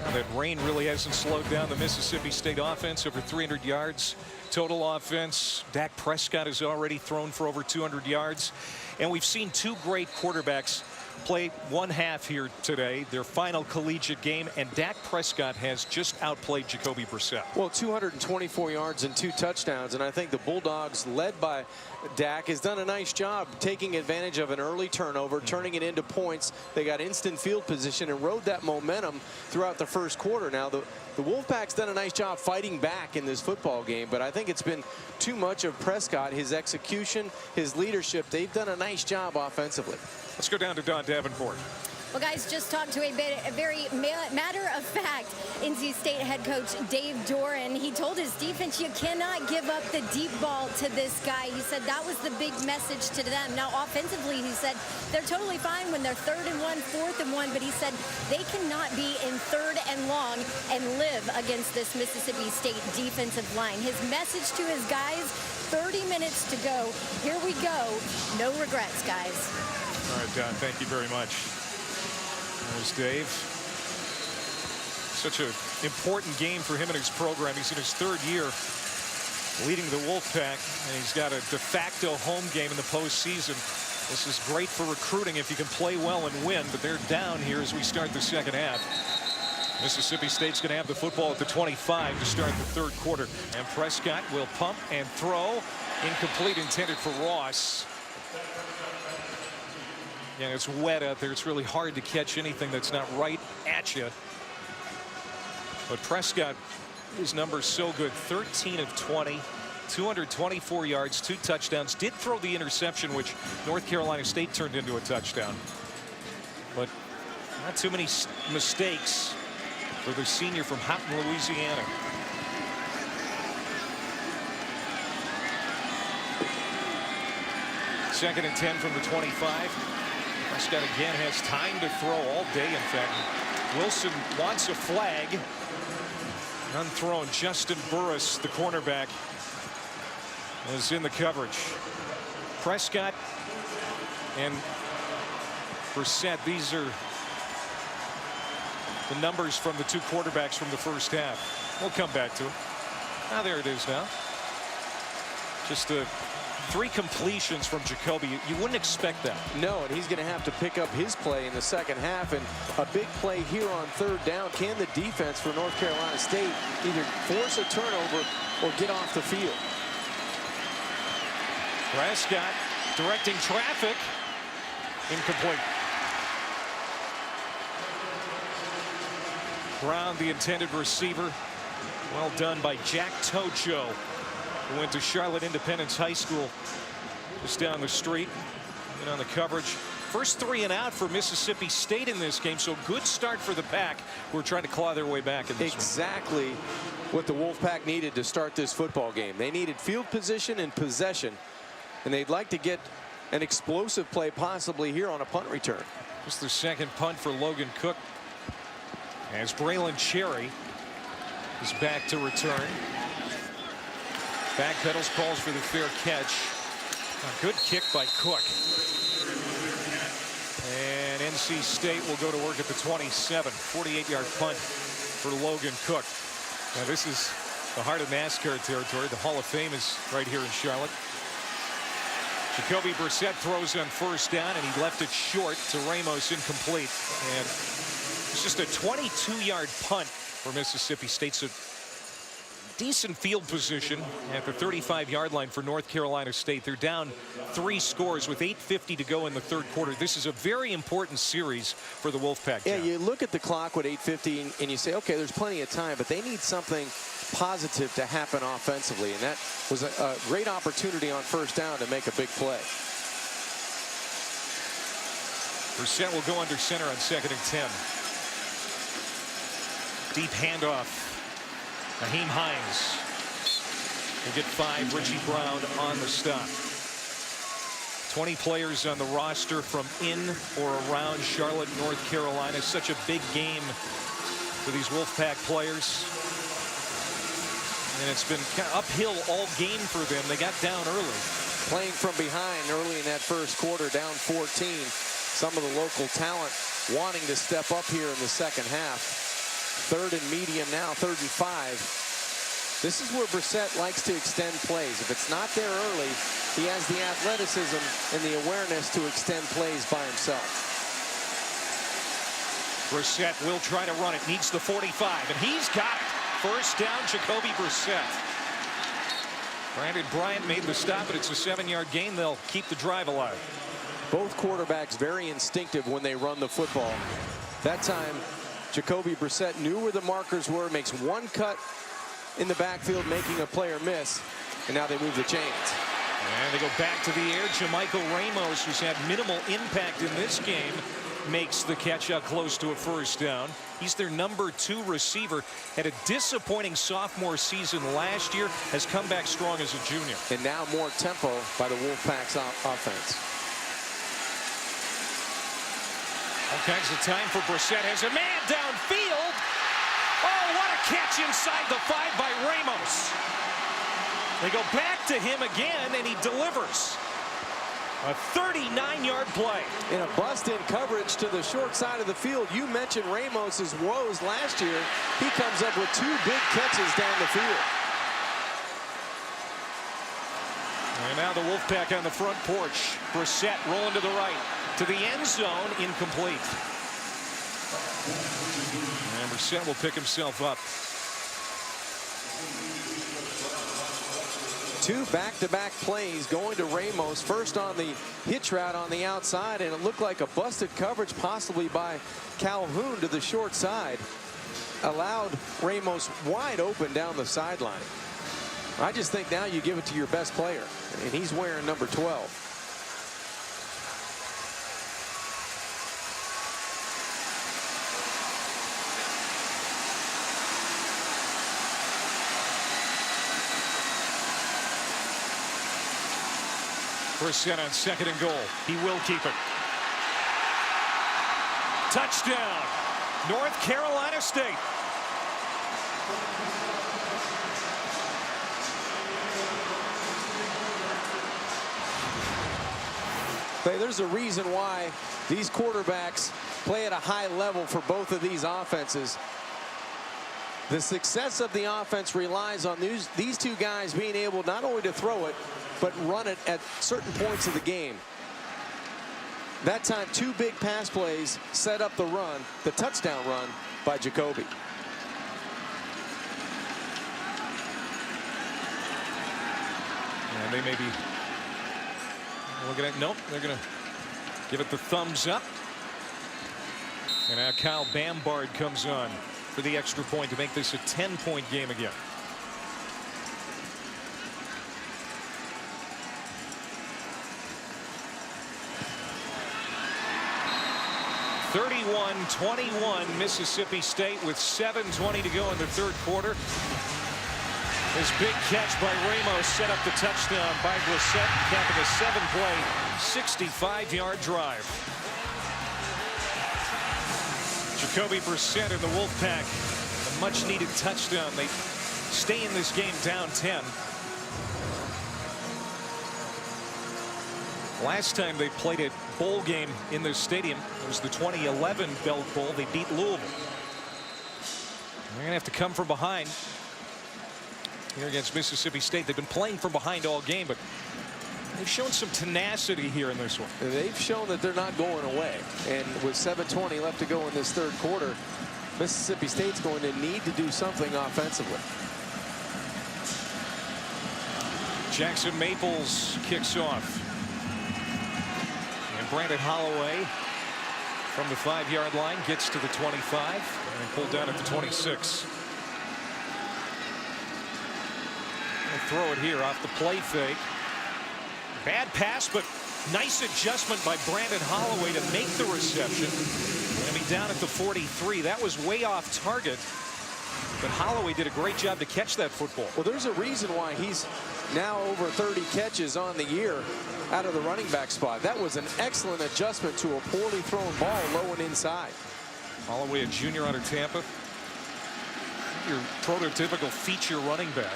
Now that rain really hasn't slowed down the Mississippi State offense. Over 300 yards total offense. Dak Prescott has already thrown for over 200 yards. And we've seen 2 great quarterbacks play one half here today, their final collegiate game, and Dak Prescott has just outplayed Jacoby Brissett. Well, 224 yards and 2 touchdowns, and I think the Bulldogs, led by Dak, has done a nice job taking advantage of an early turnover, turning it into points. They got instant field position and rode that momentum throughout the first quarter. Now, the Wolfpack's done a nice job fighting back in this football game, but I think it's been too much of Prescott, his execution, his leadership. They've done a nice job offensively. Let's go down to Don Davenport. Well, guys, just talked to a very matter-of-fact NC State head coach Dave Doeren. He told his defense, you cannot give up the deep ball to this guy. He said that was the big message to them. Now, offensively, he said they're totally fine when they're 3rd and 1, 4th and 1, but he said they cannot be in 3rd and long and live against this Mississippi State defensive line. His message to his guys, 30 minutes to go. Here we go. No regrets, guys. All right, Don, thank you very much. There's Dave. Such an important game for him and his program. He's in his 3rd year leading the Wolfpack, and he's got a de facto home game in the postseason. This is great for recruiting if you can play well and win, but they're down here as we start the second half. Mississippi State's going to have the football at the 25 to start the 3rd quarter. And Prescott will pump and throw. Incomplete, intended for Ross. Yeah, it's wet out there. It's really hard to catch anything that's not right at you. But Prescott, his numbers so good. 13 of 20, 224 yards, 2 touchdowns. Did throw the interception, which North Carolina State turned into a touchdown. But not too many mistakes for the senior from Houghton, Louisiana. Second and 10 from the 25. Prescott again has time to throw all day, in fact. Wilson wants a flag. Unthrown. Justin Burris, the cornerback, is in the coverage. Prescott and Brissett, these are the numbers from the 2 quarterbacks from the first half. We'll come back to it. Now there it is now. Just 3 completions from Jacoby. You wouldn't expect that. No, and he's going to have to pick up his play in the second half, and a big play here on 3rd down. Can the defense for North Carolina State either force a turnover or get off the field? Prescott directing traffic. Incomplete. Brown, the intended receiver. Well done by Jack Tocho, who went to Charlotte Independence High School just down the street. And on the coverage, First 3 and out for Mississippi State in this game, so good start for the Pack. We're trying to claw their way back in this exactly what the Wolfpack needed to start this football game. They needed field position and possession, and they'd like to get an explosive play possibly here on a punt return. Just the second punt for Logan Cook, as Braylon Cherry is back to return. Backpedals, calls for the fair catch. A good kick by Cook. And NC State will go to work at the 27. 48-yard punt for Logan Cook. Now this is the heart of NASCAR territory. The Hall of Fame is right here in Charlotte. Jacoby Brissett throws on first down, and he left it short to Ramos, incomplete. And it's just a 22-yard punt for Mississippi State. So decent field position at the 35-yard line for North Carolina State. They're down 3 scores with 8:50 to go in the third quarter. This is a very important series for the Wolfpack. Yeah, you look at the clock with 8:50 and you say, okay, there's plenty of time, but they need something positive to happen offensively, and that was a great opportunity on first down to make a big play. Brissett will go under center on 2nd and 10. Deep handoff. Naheem Hines will get 5. Richie Brown on the stop. 20 players on the roster from in or around Charlotte, North Carolina. Such a big game for these Wolfpack players. And it's been kind of uphill all game for them. They got down early. Playing from behind early in that first quarter, down 14. Some of the local talent wanting to step up here in the second half. 3rd and medium now, 3rd and 5. This is where Brissett likes to extend plays. If it's not there early, he has the athleticism and the awareness to extend plays by himself. Brissett will try to run it. Needs the 45, and he's got it. First down, Jacoby Brissett. Brandon Bryant made the stop, but it's a 7-yard gain. They'll keep the drive alive. Both quarterbacks very instinctive when they run the football. That time, Jacoby Brissett knew where the markers were, makes one cut in the backfield, making a player miss, and now they move the chains. And they go back to the air. Jamichael Ramos, who's had minimal impact in this game, makes the catch out close to a first down. He's their number 2 receiver. Had a disappointing sophomore season last year, has come back strong as a junior. And now more tempo by the Wolfpack's offense. All kinds of time for Brissett. Has a man downfield. Oh, what a catch inside the 5 by Ramos. They go back to him again, and he delivers. A 39-yard play. In a bust-in coverage to the short side of the field. You mentioned Ramos's woes last year. He comes up with 2 big catches down the field. And now the Wolfpack on the front porch. Brissett rolling to the right. To the end zone, incomplete. And Brissett will pick himself up. 2 back-to-back plays going to Ramos. First on the hitch route on the outside, and it looked like a busted coverage possibly by Calhoun to the short side. Allowed Ramos wide open down the sideline. I just think now you give it to your best player, and he's wearing number 12. Brissett on 2nd and goal. He will keep it. Touchdown, North Carolina State. There's a reason why these quarterbacks play at a high level for both of these offenses. The success of the offense relies on these 2 guys being able not only to throw it, but run it at certain points of the game. That time, 2 big pass plays set up the run, the touchdown run by Jacoby. And they may be looking at, nope, they're going to give it the thumbs up. And now Kyle Bambard comes on for the extra point to make this a 10-point game again. 31-21 Mississippi State with 7:20 to go in the third quarter. This big catch by Ramos set up the touchdown by Brissett, capping a 7-play, 65-yard drive. Jacoby Brissett and the Wolfpack, a much-needed touchdown. They stay in this game down 10. Last time they played a bowl game in this stadium, it was the 2011 Belk Bowl. They beat Louisville. They're going to have to come from behind here against Mississippi State. They've been playing from behind all game, but they've shown some tenacity here in this one. They've shown that they're not going away. And with 7:20 left to go in this third quarter, Mississippi State's going to need to do something offensively. Jackson Maples kicks off. And Brandon Holloway from the 5-yard line gets to the 25 and pulled down at the 26. Throw it here off the play fake. Bad pass, but nice adjustment by Brandon Holloway to make the reception. Going to be down at the 43. That was way off target, but Holloway did a great job to catch that football. Well, there's a reason why he's now over 30 catches on the year out of the running back spot. That was an excellent adjustment to a poorly thrown ball low and inside. Holloway, a junior out of Tampa. Your prototypical feature running back.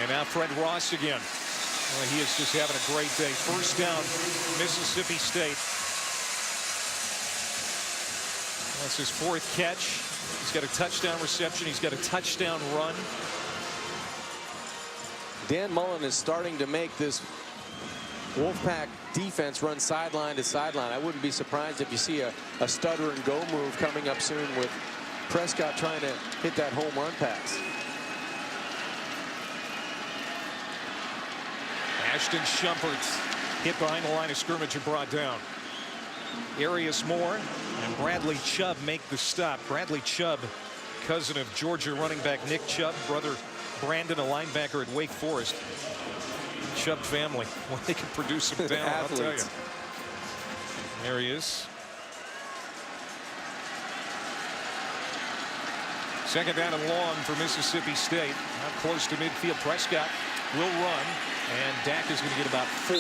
And now Fred Ross again. Well, he is just having a great day. First down, Mississippi State. That's his 4th catch. He's got a touchdown reception. He's got a touchdown run. Dan Mullen is starting to make this Wolfpack defense run sideline to sideline. I wouldn't be surprised if you see a stutter and go move coming up soon with Prescott trying to hit that home run pass. Ashton Shumpert hit behind the line of scrimmage and brought down. Arius Moore and Bradley Chubb make the stop. Bradley Chubb, cousin of Georgia running back Nick Chubb, brother Brandon, a linebacker at Wake Forest. Chubb family, when they can produce some talent, I'll tell you. There he is. Second down and long for Mississippi State. Not close to midfield. Prescott will run, and Dak is going to get about 4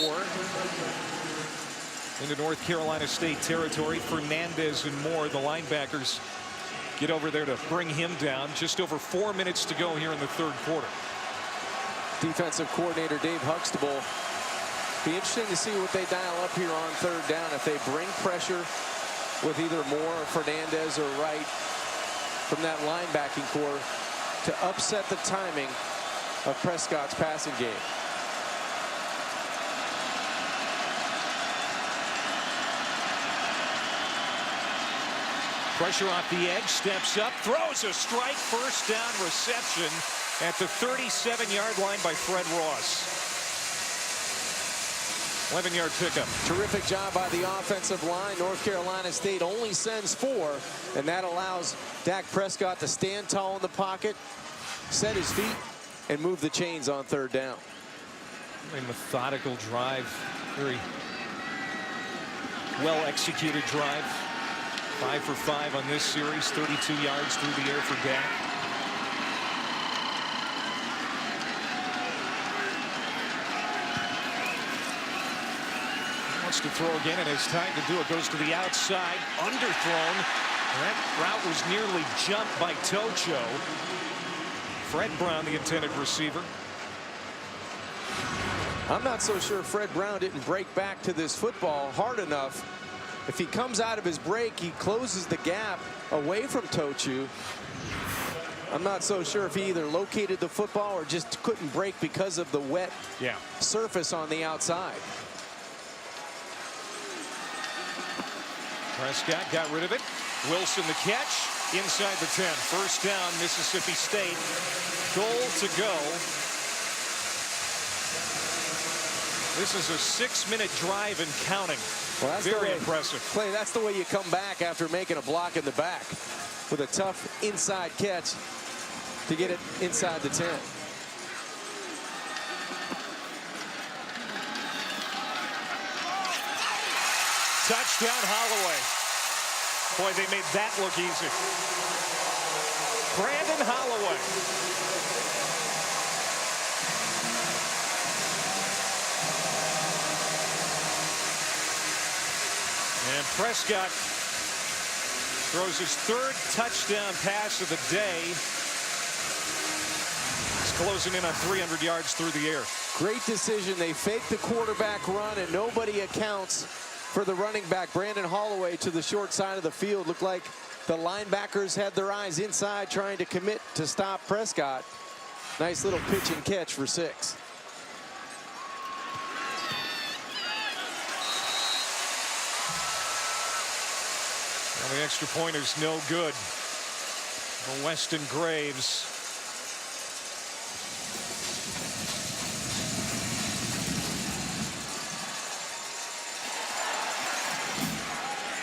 into North Carolina State territory. Fernandez and Moore, the linebackers, get over there to bring him down. Just over 4 minutes to go here in the third quarter. Defensive coordinator Dave Huxtable. Be interesting to see what they dial up here on third down. If they bring pressure with either Moore or Fernandez or Wright from that linebacking core to upset the timing of Prescott's passing game. Pressure off the edge, steps up, throws a strike, first down reception at the 37-yard line by Fred Ross. 11-yard pickup. Terrific job by the offensive line. North Carolina State only sends 4, and that allows Dak Prescott to stand tall in the pocket, set his feet, and move the chains on third down. A methodical drive, very well-executed drive. 5 for 5 on this series, 32 yards through the air for Dak. Wants to throw again, and it's time to do it. Goes to the outside, underthrown. That route was nearly jumped by Tocho. Fred Brown, the intended receiver. I'm not so sure Fred Brown didn't break back to this football hard enough. If he comes out of his break, he closes the gap away from Tochu. I'm not so sure if he either located the football or just couldn't break because of the wet surface on the outside. Prescott got rid of it. Wilson the catch inside the 10. First down, Mississippi State. Goal to go. This is a 6-minute drive and counting. Well, that's very impressive. Clay, that's the way you come back after making a block in the back with a tough inside catch to get it inside the 10. Touchdown, Holloway. Boy, they made that look easy. Brandon Holloway. And Prescott throws his third touchdown pass of the day. He's closing in on 300 yards through the air. Great decision. They fake the quarterback run, and nobody accounts for the running back. Brandon Holloway to the short side of the field. Looked like the linebackers had their eyes inside trying to commit to stop Prescott. Nice little pitch and catch for 6. Well, the extra point is no good for Weston Graves.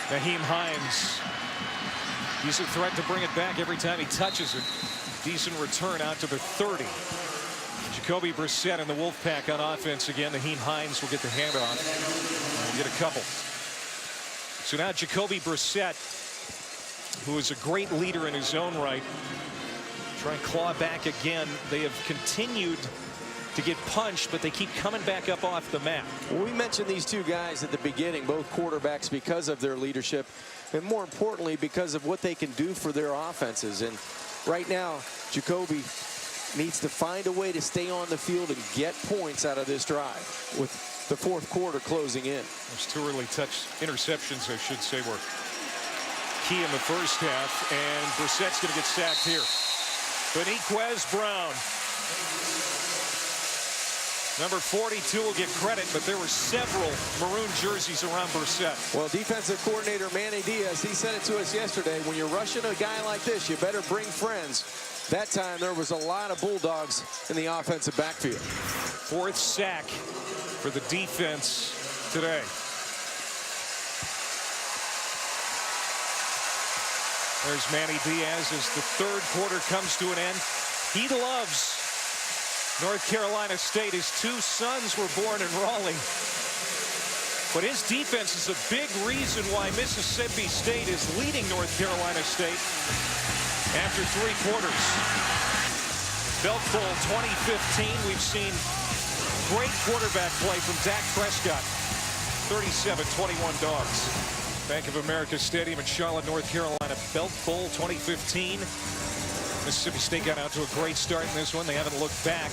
Nyheim Hines. He's a threat to bring it back every time he touches it. Decent return out to the 30. Jacoby Brissett and the Wolfpack on offense again. Nyheim Hines will get the handoff. Get a couple. So now Jacoby Brissett, who is a great leader in his own right, try and claw back again. They have continued to get punched, but they keep coming back up off the map. Well, we mentioned these two guys at the beginning, both quarterbacks, because of their leadership, and more importantly, because of what they can do for their offenses. And right now, Jacoby needs to find a way to stay on the field and get points out of this drive, with the fourth quarter closing in. Those two early interceptions, I should say, were key in the first half, and Brissett's going to get sacked here. Beniquez Brown. Number 42 will get credit, but there were several maroon jerseys around Brissett. Well, defensive coordinator Manny Diaz, he said it to us yesterday, when you're rushing a guy like this, you better bring friends. That time there was a lot of Bulldogs in the offensive backfield. Fourth sack for the defense today. There's Manny Diaz as the third quarter comes to an end. He loves North Carolina State. His two sons were born in Raleigh. But his defense is a big reason why Mississippi State is leading North Carolina State after 3 quarters. Belk Bowl 2015, we've seen great quarterback play from Dak Prescott. 37-21 Dogs. Bank of America Stadium in Charlotte, North Carolina. Belk Bowl 2015. Mississippi State got out to a great start in this one. They haven't looked back.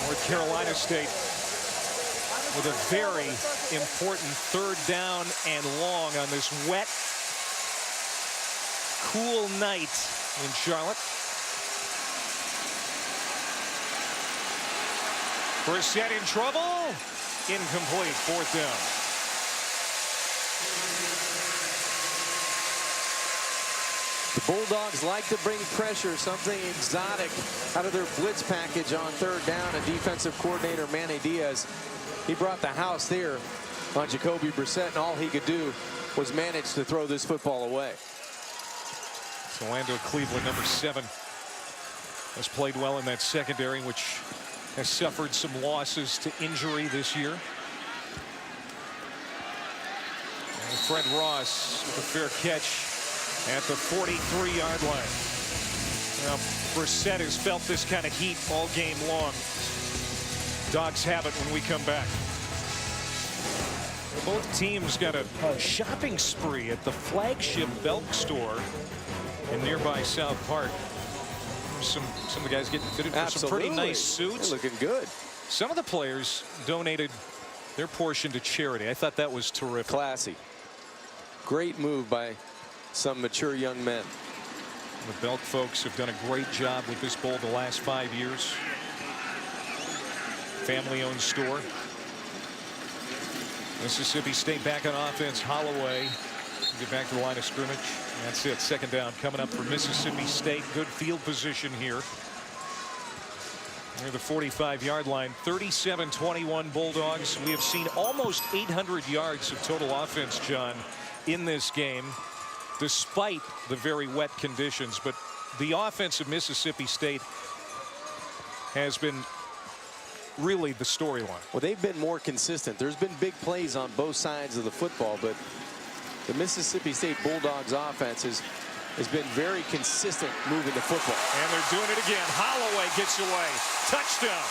North Carolina State with a very important third down and long on this wet, cool night in Charlotte. Brissett in trouble. Incomplete. Fourth down. The Bulldogs like to bring pressure, something exotic out of their blitz package on third down. And defensive coordinator Manny Diaz, he brought the house there on Jacoby Brissett, and all he could do was manage to throw this football away. So Orlando Cleveland, number 7, has played well in that secondary, which has suffered some losses to injury this year. And Fred Ross with a fair catch at the 43-yard line. Now, Brissett has felt this kind of heat all game long. Dogs have it when we come back. Both teams got a shopping spree at the flagship Belk store in nearby South Park. Some of the guys getting fitted for some pretty nice suits. They're looking good. Some of the players donated their portion to charity. I thought that was terrific. Classy. Great move by some mature young men. The Belk folks have done a great job with this bowl the last 5 years. Family-owned store. Mississippi State back on offense. Holloway get back to the line of scrimmage. That's it. Second down coming up for Mississippi State. Good field position here. Near the 45-yard line. 37-21 Bulldogs. We have seen almost 800 yards of total offense, John, in this game, despite the very wet conditions. But the offense of Mississippi State has been really the storyline. Well, they've been more consistent. There's been big plays on both sides of the football, but the Mississippi State Bulldogs offense has been very consistent moving the football. And they're doing it again. Holloway gets away. Touchdown.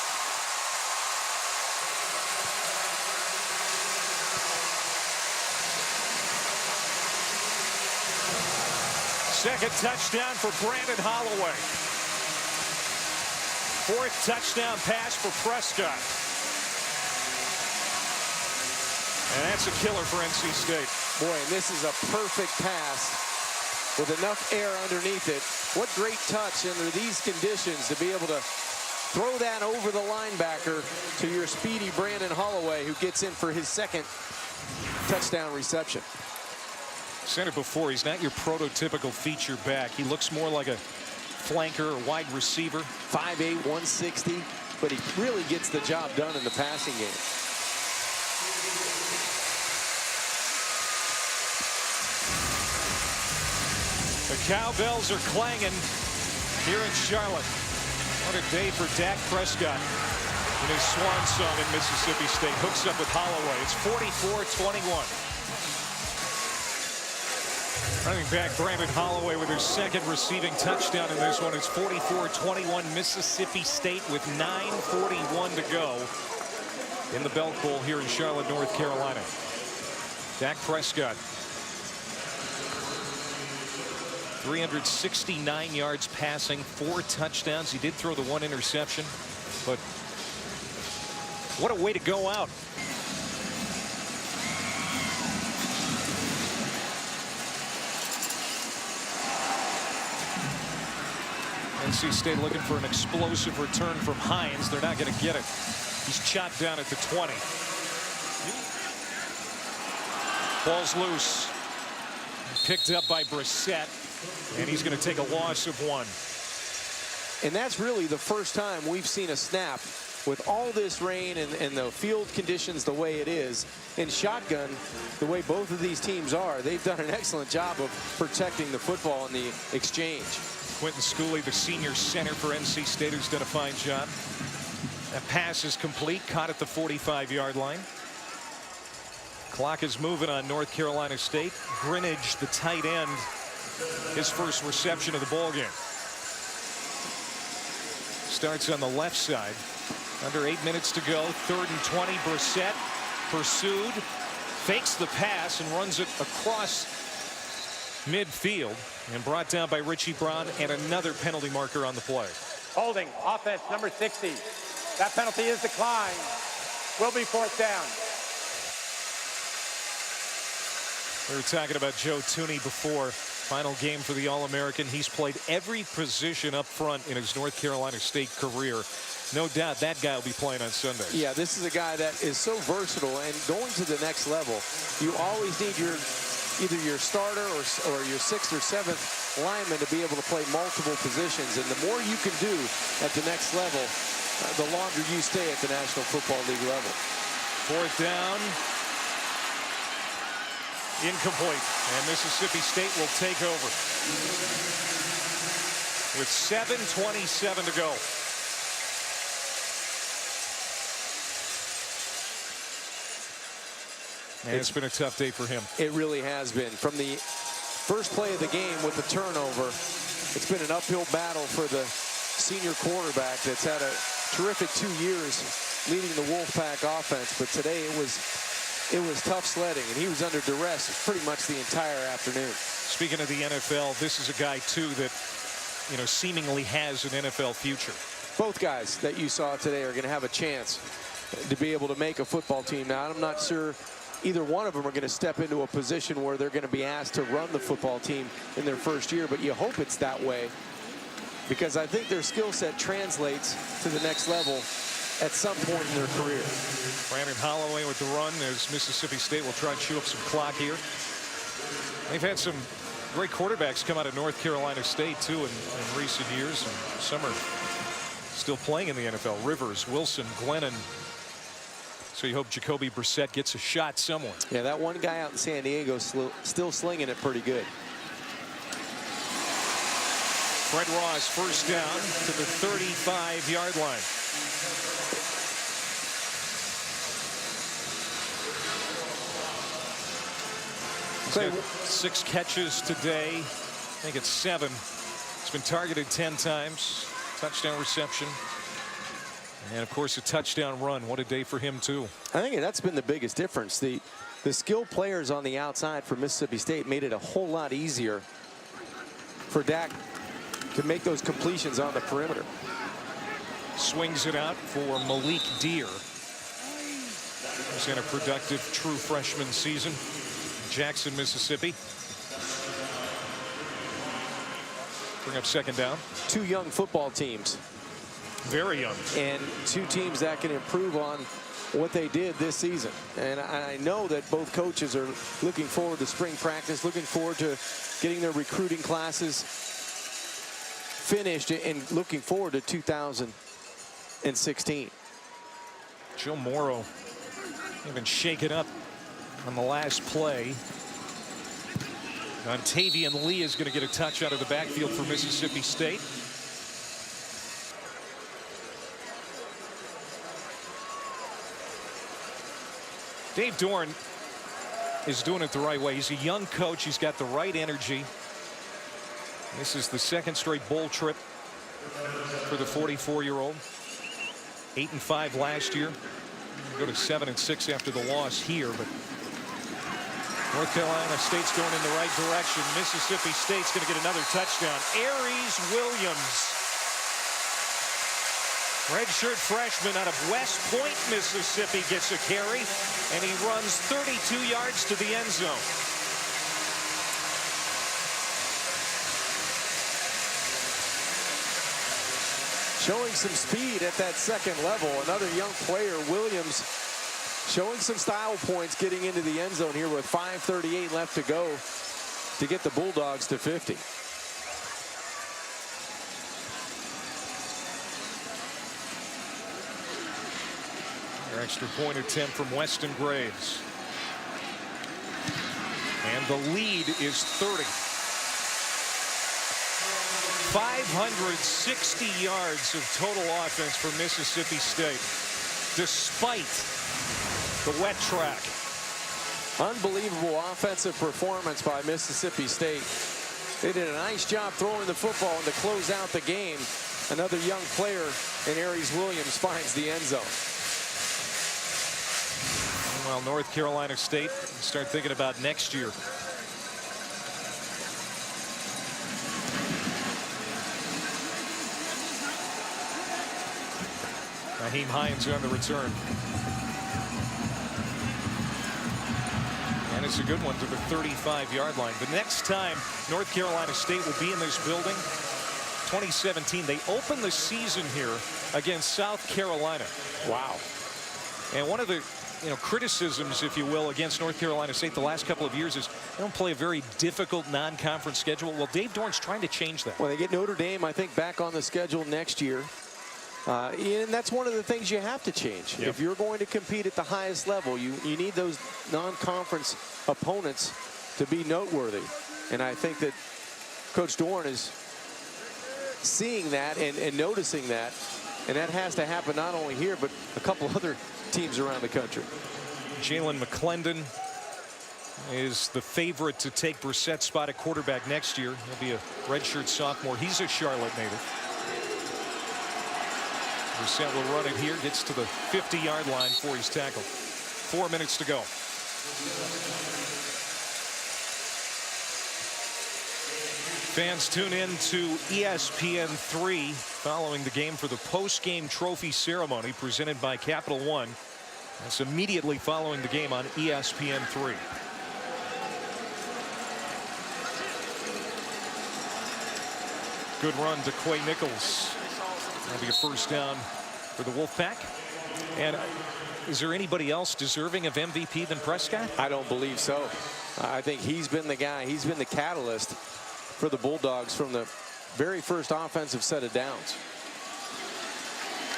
Second touchdown for Brandon Holloway. Fourth touchdown pass for Prescott. And that's a killer for NC State. Boy, and this is a perfect pass with enough air underneath it. What great touch under these conditions to be able to throw that over the linebacker to your speedy Brandon Holloway, who gets in for his second touchdown reception. Said it before, he's not your prototypical feature back. He looks more like a flanker or wide receiver. 5'8", 160, but he really gets the job done in the passing game. The cowbells are clanging here in Charlotte. What a day for Dak Prescott in his swan song in Mississippi State. Hooks up with Holloway. It's 44-21. Running back Brandon Holloway with his second receiving touchdown in this one. It's 44-21 Mississippi State with 9:41 to go in the Belk Bowl here in Charlotte, North Carolina. Dak Prescott, 369 yards passing, 4 touchdowns. He did throw the 1 interception, but what a way to go out. NC State looking for an explosive return from Hines. They're not going to get it. He's chopped down at the 20. Ball's loose. Picked up by Brissett. And he's going to take a loss of 1. And that's really the first time we've seen a snap with all this rain and the field conditions the way it is. In shotgun, the way both of these teams are, they've done an excellent job of protecting the football in the exchange. Quentin Schooley, the senior center for NC State, who's done a fine job. That pass is complete, caught at the 45-yard line. Clock is moving on North Carolina State. Greenidge, the tight end, his first reception of the ball game. Starts on the left side. Under 8 minutes to go. 3rd and 20. Brissett pursued, fakes the pass and runs it across midfield, and brought down by Richie Brown, and another penalty marker on the play. Holding, offense number 60. That penalty is declined. Will be 4th down. We were talking about Joe Tunney before. Final game for the All-American. He's played every position up front in his North Carolina State career. No doubt that guy will be playing on Sunday. Yeah, this is a guy that is so versatile, and going to the next level, you always need either your starter or your 6th or 7th lineman to be able to play multiple positions. And the more you can do at the next level, the longer you stay at the National Football League level. 4th down. Incomplete. And Mississippi State will take over with 7:27 to go. Man, it's been a tough day for him. It really has been. From the first play of the game with the turnover, it's been an uphill battle for the senior quarterback that's had a terrific 2 years leading the Wolfpack offense. But today it was tough sledding, and he was under duress pretty much the entire afternoon. Speaking of the NFL, this is a guy too that, you know, seemingly has an NFL future. Both guys that you saw today are going to have a chance to be able to make a football team. Now, I'm not sure either one of them are going to step into a position where they're going to be asked to run the football team in their first year, but you hope it's that way, because I think their skill set translates to the next level at some point in their career. Brandon Holloway with the run as Mississippi State will try and chew up some clock here. They've had some great quarterbacks come out of North Carolina State too in recent years, and some are still playing in the NFL. Rivers, Wilson, Glennon. So you hope Jacoby Brissett gets a shot somewhere. Yeah, that one guy out in San Diego still slinging it pretty good. Fred Ross first down to the 35-yard line. He's got 6 catches today. I think it's 7. He's been targeted 10 times. Touchdown reception. And, of course, a touchdown run. What a day for him, too. I think that's been the biggest difference. The skilled players on the outside for Mississippi State made it a whole lot easier for Dak to make those completions on the perimeter. Swings it out for Malik Deer. He's in a productive true freshman season. Jackson, Mississippi. Bring up second down. 2 young football teams. Very young. And 2 teams that can improve on what they did this season. And I know that both coaches are looking forward to spring practice, looking forward to getting their recruiting classes finished, and looking forward to 2016. Joe Morrow even shaken up on the last play. Ontavian Lee is going to get a touch out of the backfield for Mississippi State. Dave Doeren is doing it the right way. He's a young coach. He's got the right energy. This is the 2nd straight bowl trip for the 44-year-old. 8-5 last year. Go to 7-6 after the loss here, but North Carolina State's going in the right direction. Mississippi State's going to get another touchdown. Aries Williams, redshirt freshman out of West Point, Mississippi, gets a carry, and he runs 32 yards to the end zone. Showing some speed at that 2nd level. Another young player, Williams, showing some style points getting into the end zone here with 5:38 left to go to get the Bulldogs to 50. Their extra point attempt from Weston Graves. And the lead is 30. 560 yards of total offense for Mississippi State, despite the wet track. Unbelievable offensive performance by Mississippi State. They did a nice job throwing the football, and to close out the game, another young player in Aries Williams finds the end zone. Well, North Carolina State start thinking about next year. Naheem Hines on the return. And it's a good one to the 35-yard line. The next time North Carolina State will be in this building, 2017, they open the season here against South Carolina. Wow. And one of the criticisms, if you will, against North Carolina State the last couple of years is they don't play a very difficult non-conference schedule. Well, Dave Doeren's trying to change that. Well, they get Notre Dame, I think, back on the schedule next year. And that's one of the things you have to change. Yep. If you're going to compete at the highest level, you need those non-conference opponents to be noteworthy. And I think that Coach Doeren is seeing that and noticing that. And that has to happen not only here, but a couple other teams around the country. Jalen McClendon is the favorite to take Brissett's spot at quarterback next year. He'll be a redshirt sophomore. He's a Charlotte native. Brissett will run it here, gets to the 50-yard line before he's tackled. 4 minutes to go. Fans tune in to ESPN3 following the game for the post-game trophy ceremony presented by Capital One. That's immediately following the game on ESPN3. Good run to Quay Nichols. That'll be a first down for the Wolfpack. And is there anybody else deserving of MVP than Prescott? I don't believe so. I think he's been the guy. He's been the catalyst for the Bulldogs from the very first offensive set of downs.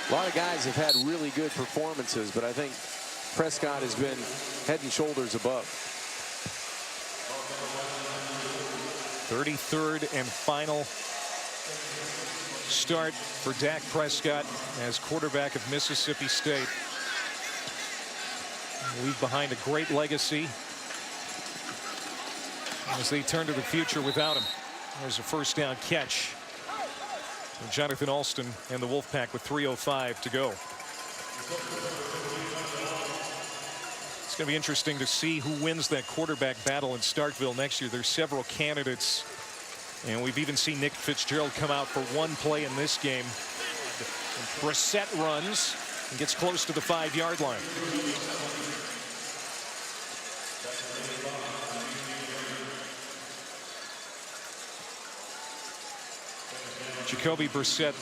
A lot of guys have had really good performances, but I think Prescott has been head and shoulders above. 33rd and final start for Dak Prescott as quarterback of Mississippi State. Leave behind a great legacy. as they turn to the future without him. There's a first down catch. And Jonathan Alston and the Wolfpack with 3:05 to go. It's going to be interesting to see who wins that quarterback battle in Starkville next year. There's several candidates, and we've even seen Nick Fitzgerald come out for one play in this game. Brissett runs and gets close to the 5-yard line. Jacoby Brissett,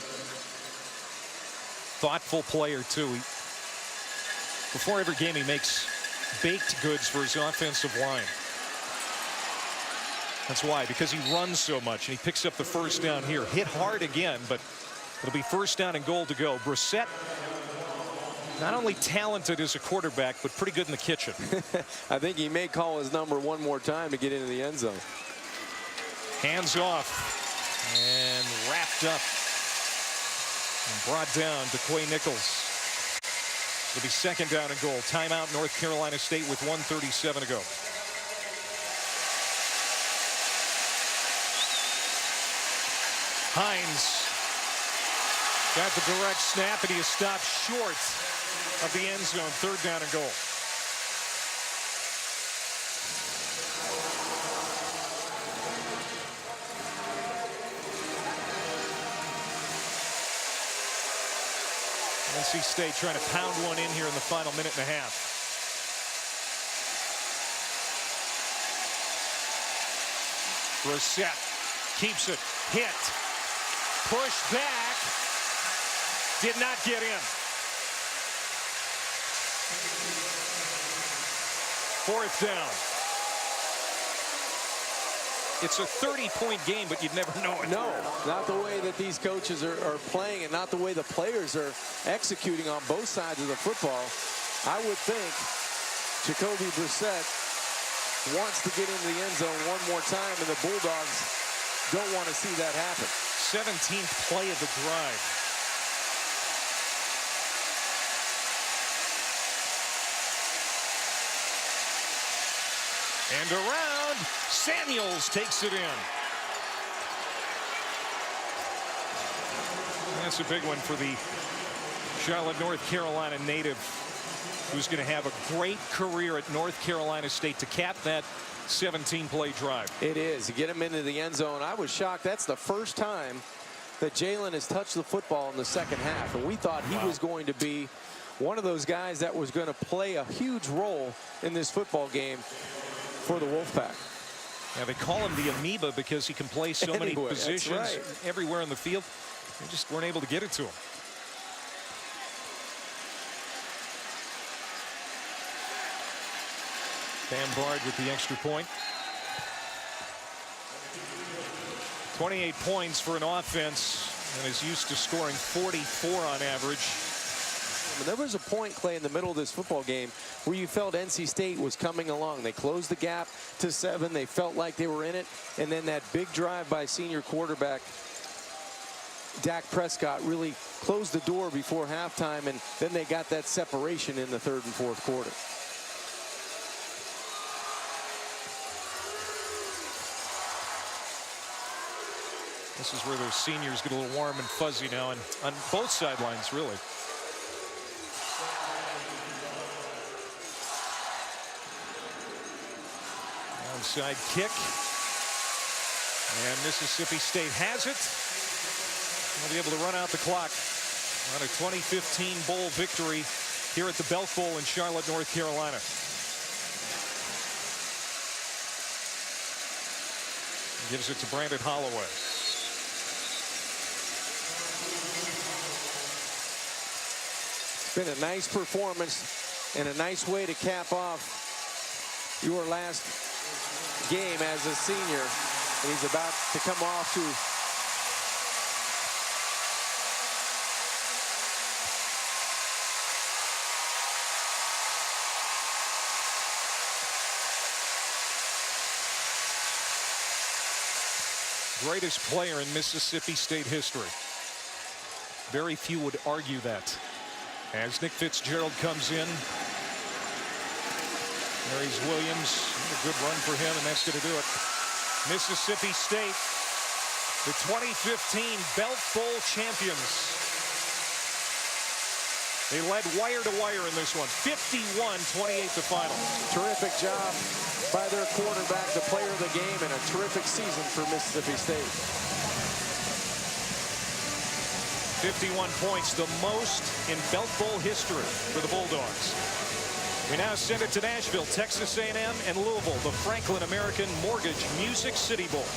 thoughtful player too. Before every game he makes baked goods for his offensive line. That's why, because he runs so much, and he picks up the first down here. Hit hard again, but it'll be first down and goal to go. Brissett, not only talented as a quarterback, but pretty good in the kitchen. I think he may call his number one more time to get into the end zone. Hands off and wrapped up and brought down to Quay Nichols. It'll be second down and goal. Timeout, North Carolina State with 1:37 to go. Hines got the direct snap, and he is stopped short of the end zone. Third down and goal. NC State trying to pound one in here in the final minute and a half. Brissett keeps it. Hit. Push back. Did not get in. Fourth down. It's a 30-point game, but you'd never know it. No, not the way that these coaches are playing, and not the way the players are executing on both sides of the football. I would think Jacoby Brissett wants to get into the end zone one more time, and the Bulldogs don't want to see that happen. 17th play of the drive. And around, Samuels takes it in. That's a big one for the Charlotte, North Carolina native, who's going to have a great career at North Carolina State to cap that 17-play drive. It is. You get him into the end zone. I was shocked. That's the first time that Jalen has touched the football in the second half, and we thought he was going to be one of those guys that was going to play a huge role in this football game for the Wolfpack. Now they call him the amoeba because he can play so many positions everywhere in the field. They just weren't able to get it to him. Bard with the extra point. 28 points for an offense and is used to scoring 44 on average. There was a point, Clay, in the middle of this football game where you felt NC State was coming along. They closed the gap to 7. They felt like they were in it. And then that big drive by senior quarterback Dak Prescott really closed the door before halftime, and then they got that separation in the third and fourth quarter. This is where those seniors get a little warm and fuzzy now, and on both sidelines, really. Onside kick. And Mississippi State has it. They'll be able to run out the clock on a 2015 bowl victory here at the Belk Bowl in Charlotte, North Carolina. Gives it to Brandon Holloway. It's been a nice performance and a nice way to cap off your last game as a senior. And he's about to come off to greatest player in Mississippi State history. Very few would argue that. As Nick Fitzgerald comes in. Mary's Williams, a good run for him, and that's going to do it. Mississippi State, the 2015 Belk Bowl champions. They led wire to wire in this one, 51-28 the final. Terrific job by their quarterback, the player of the game, and a terrific season for Mississippi State. 51 points, the most in Belk Bowl history for the Bulldogs. We now send it to Nashville, Texas A&M, and Louisville, the Franklin American Mortgage Music City Bowl.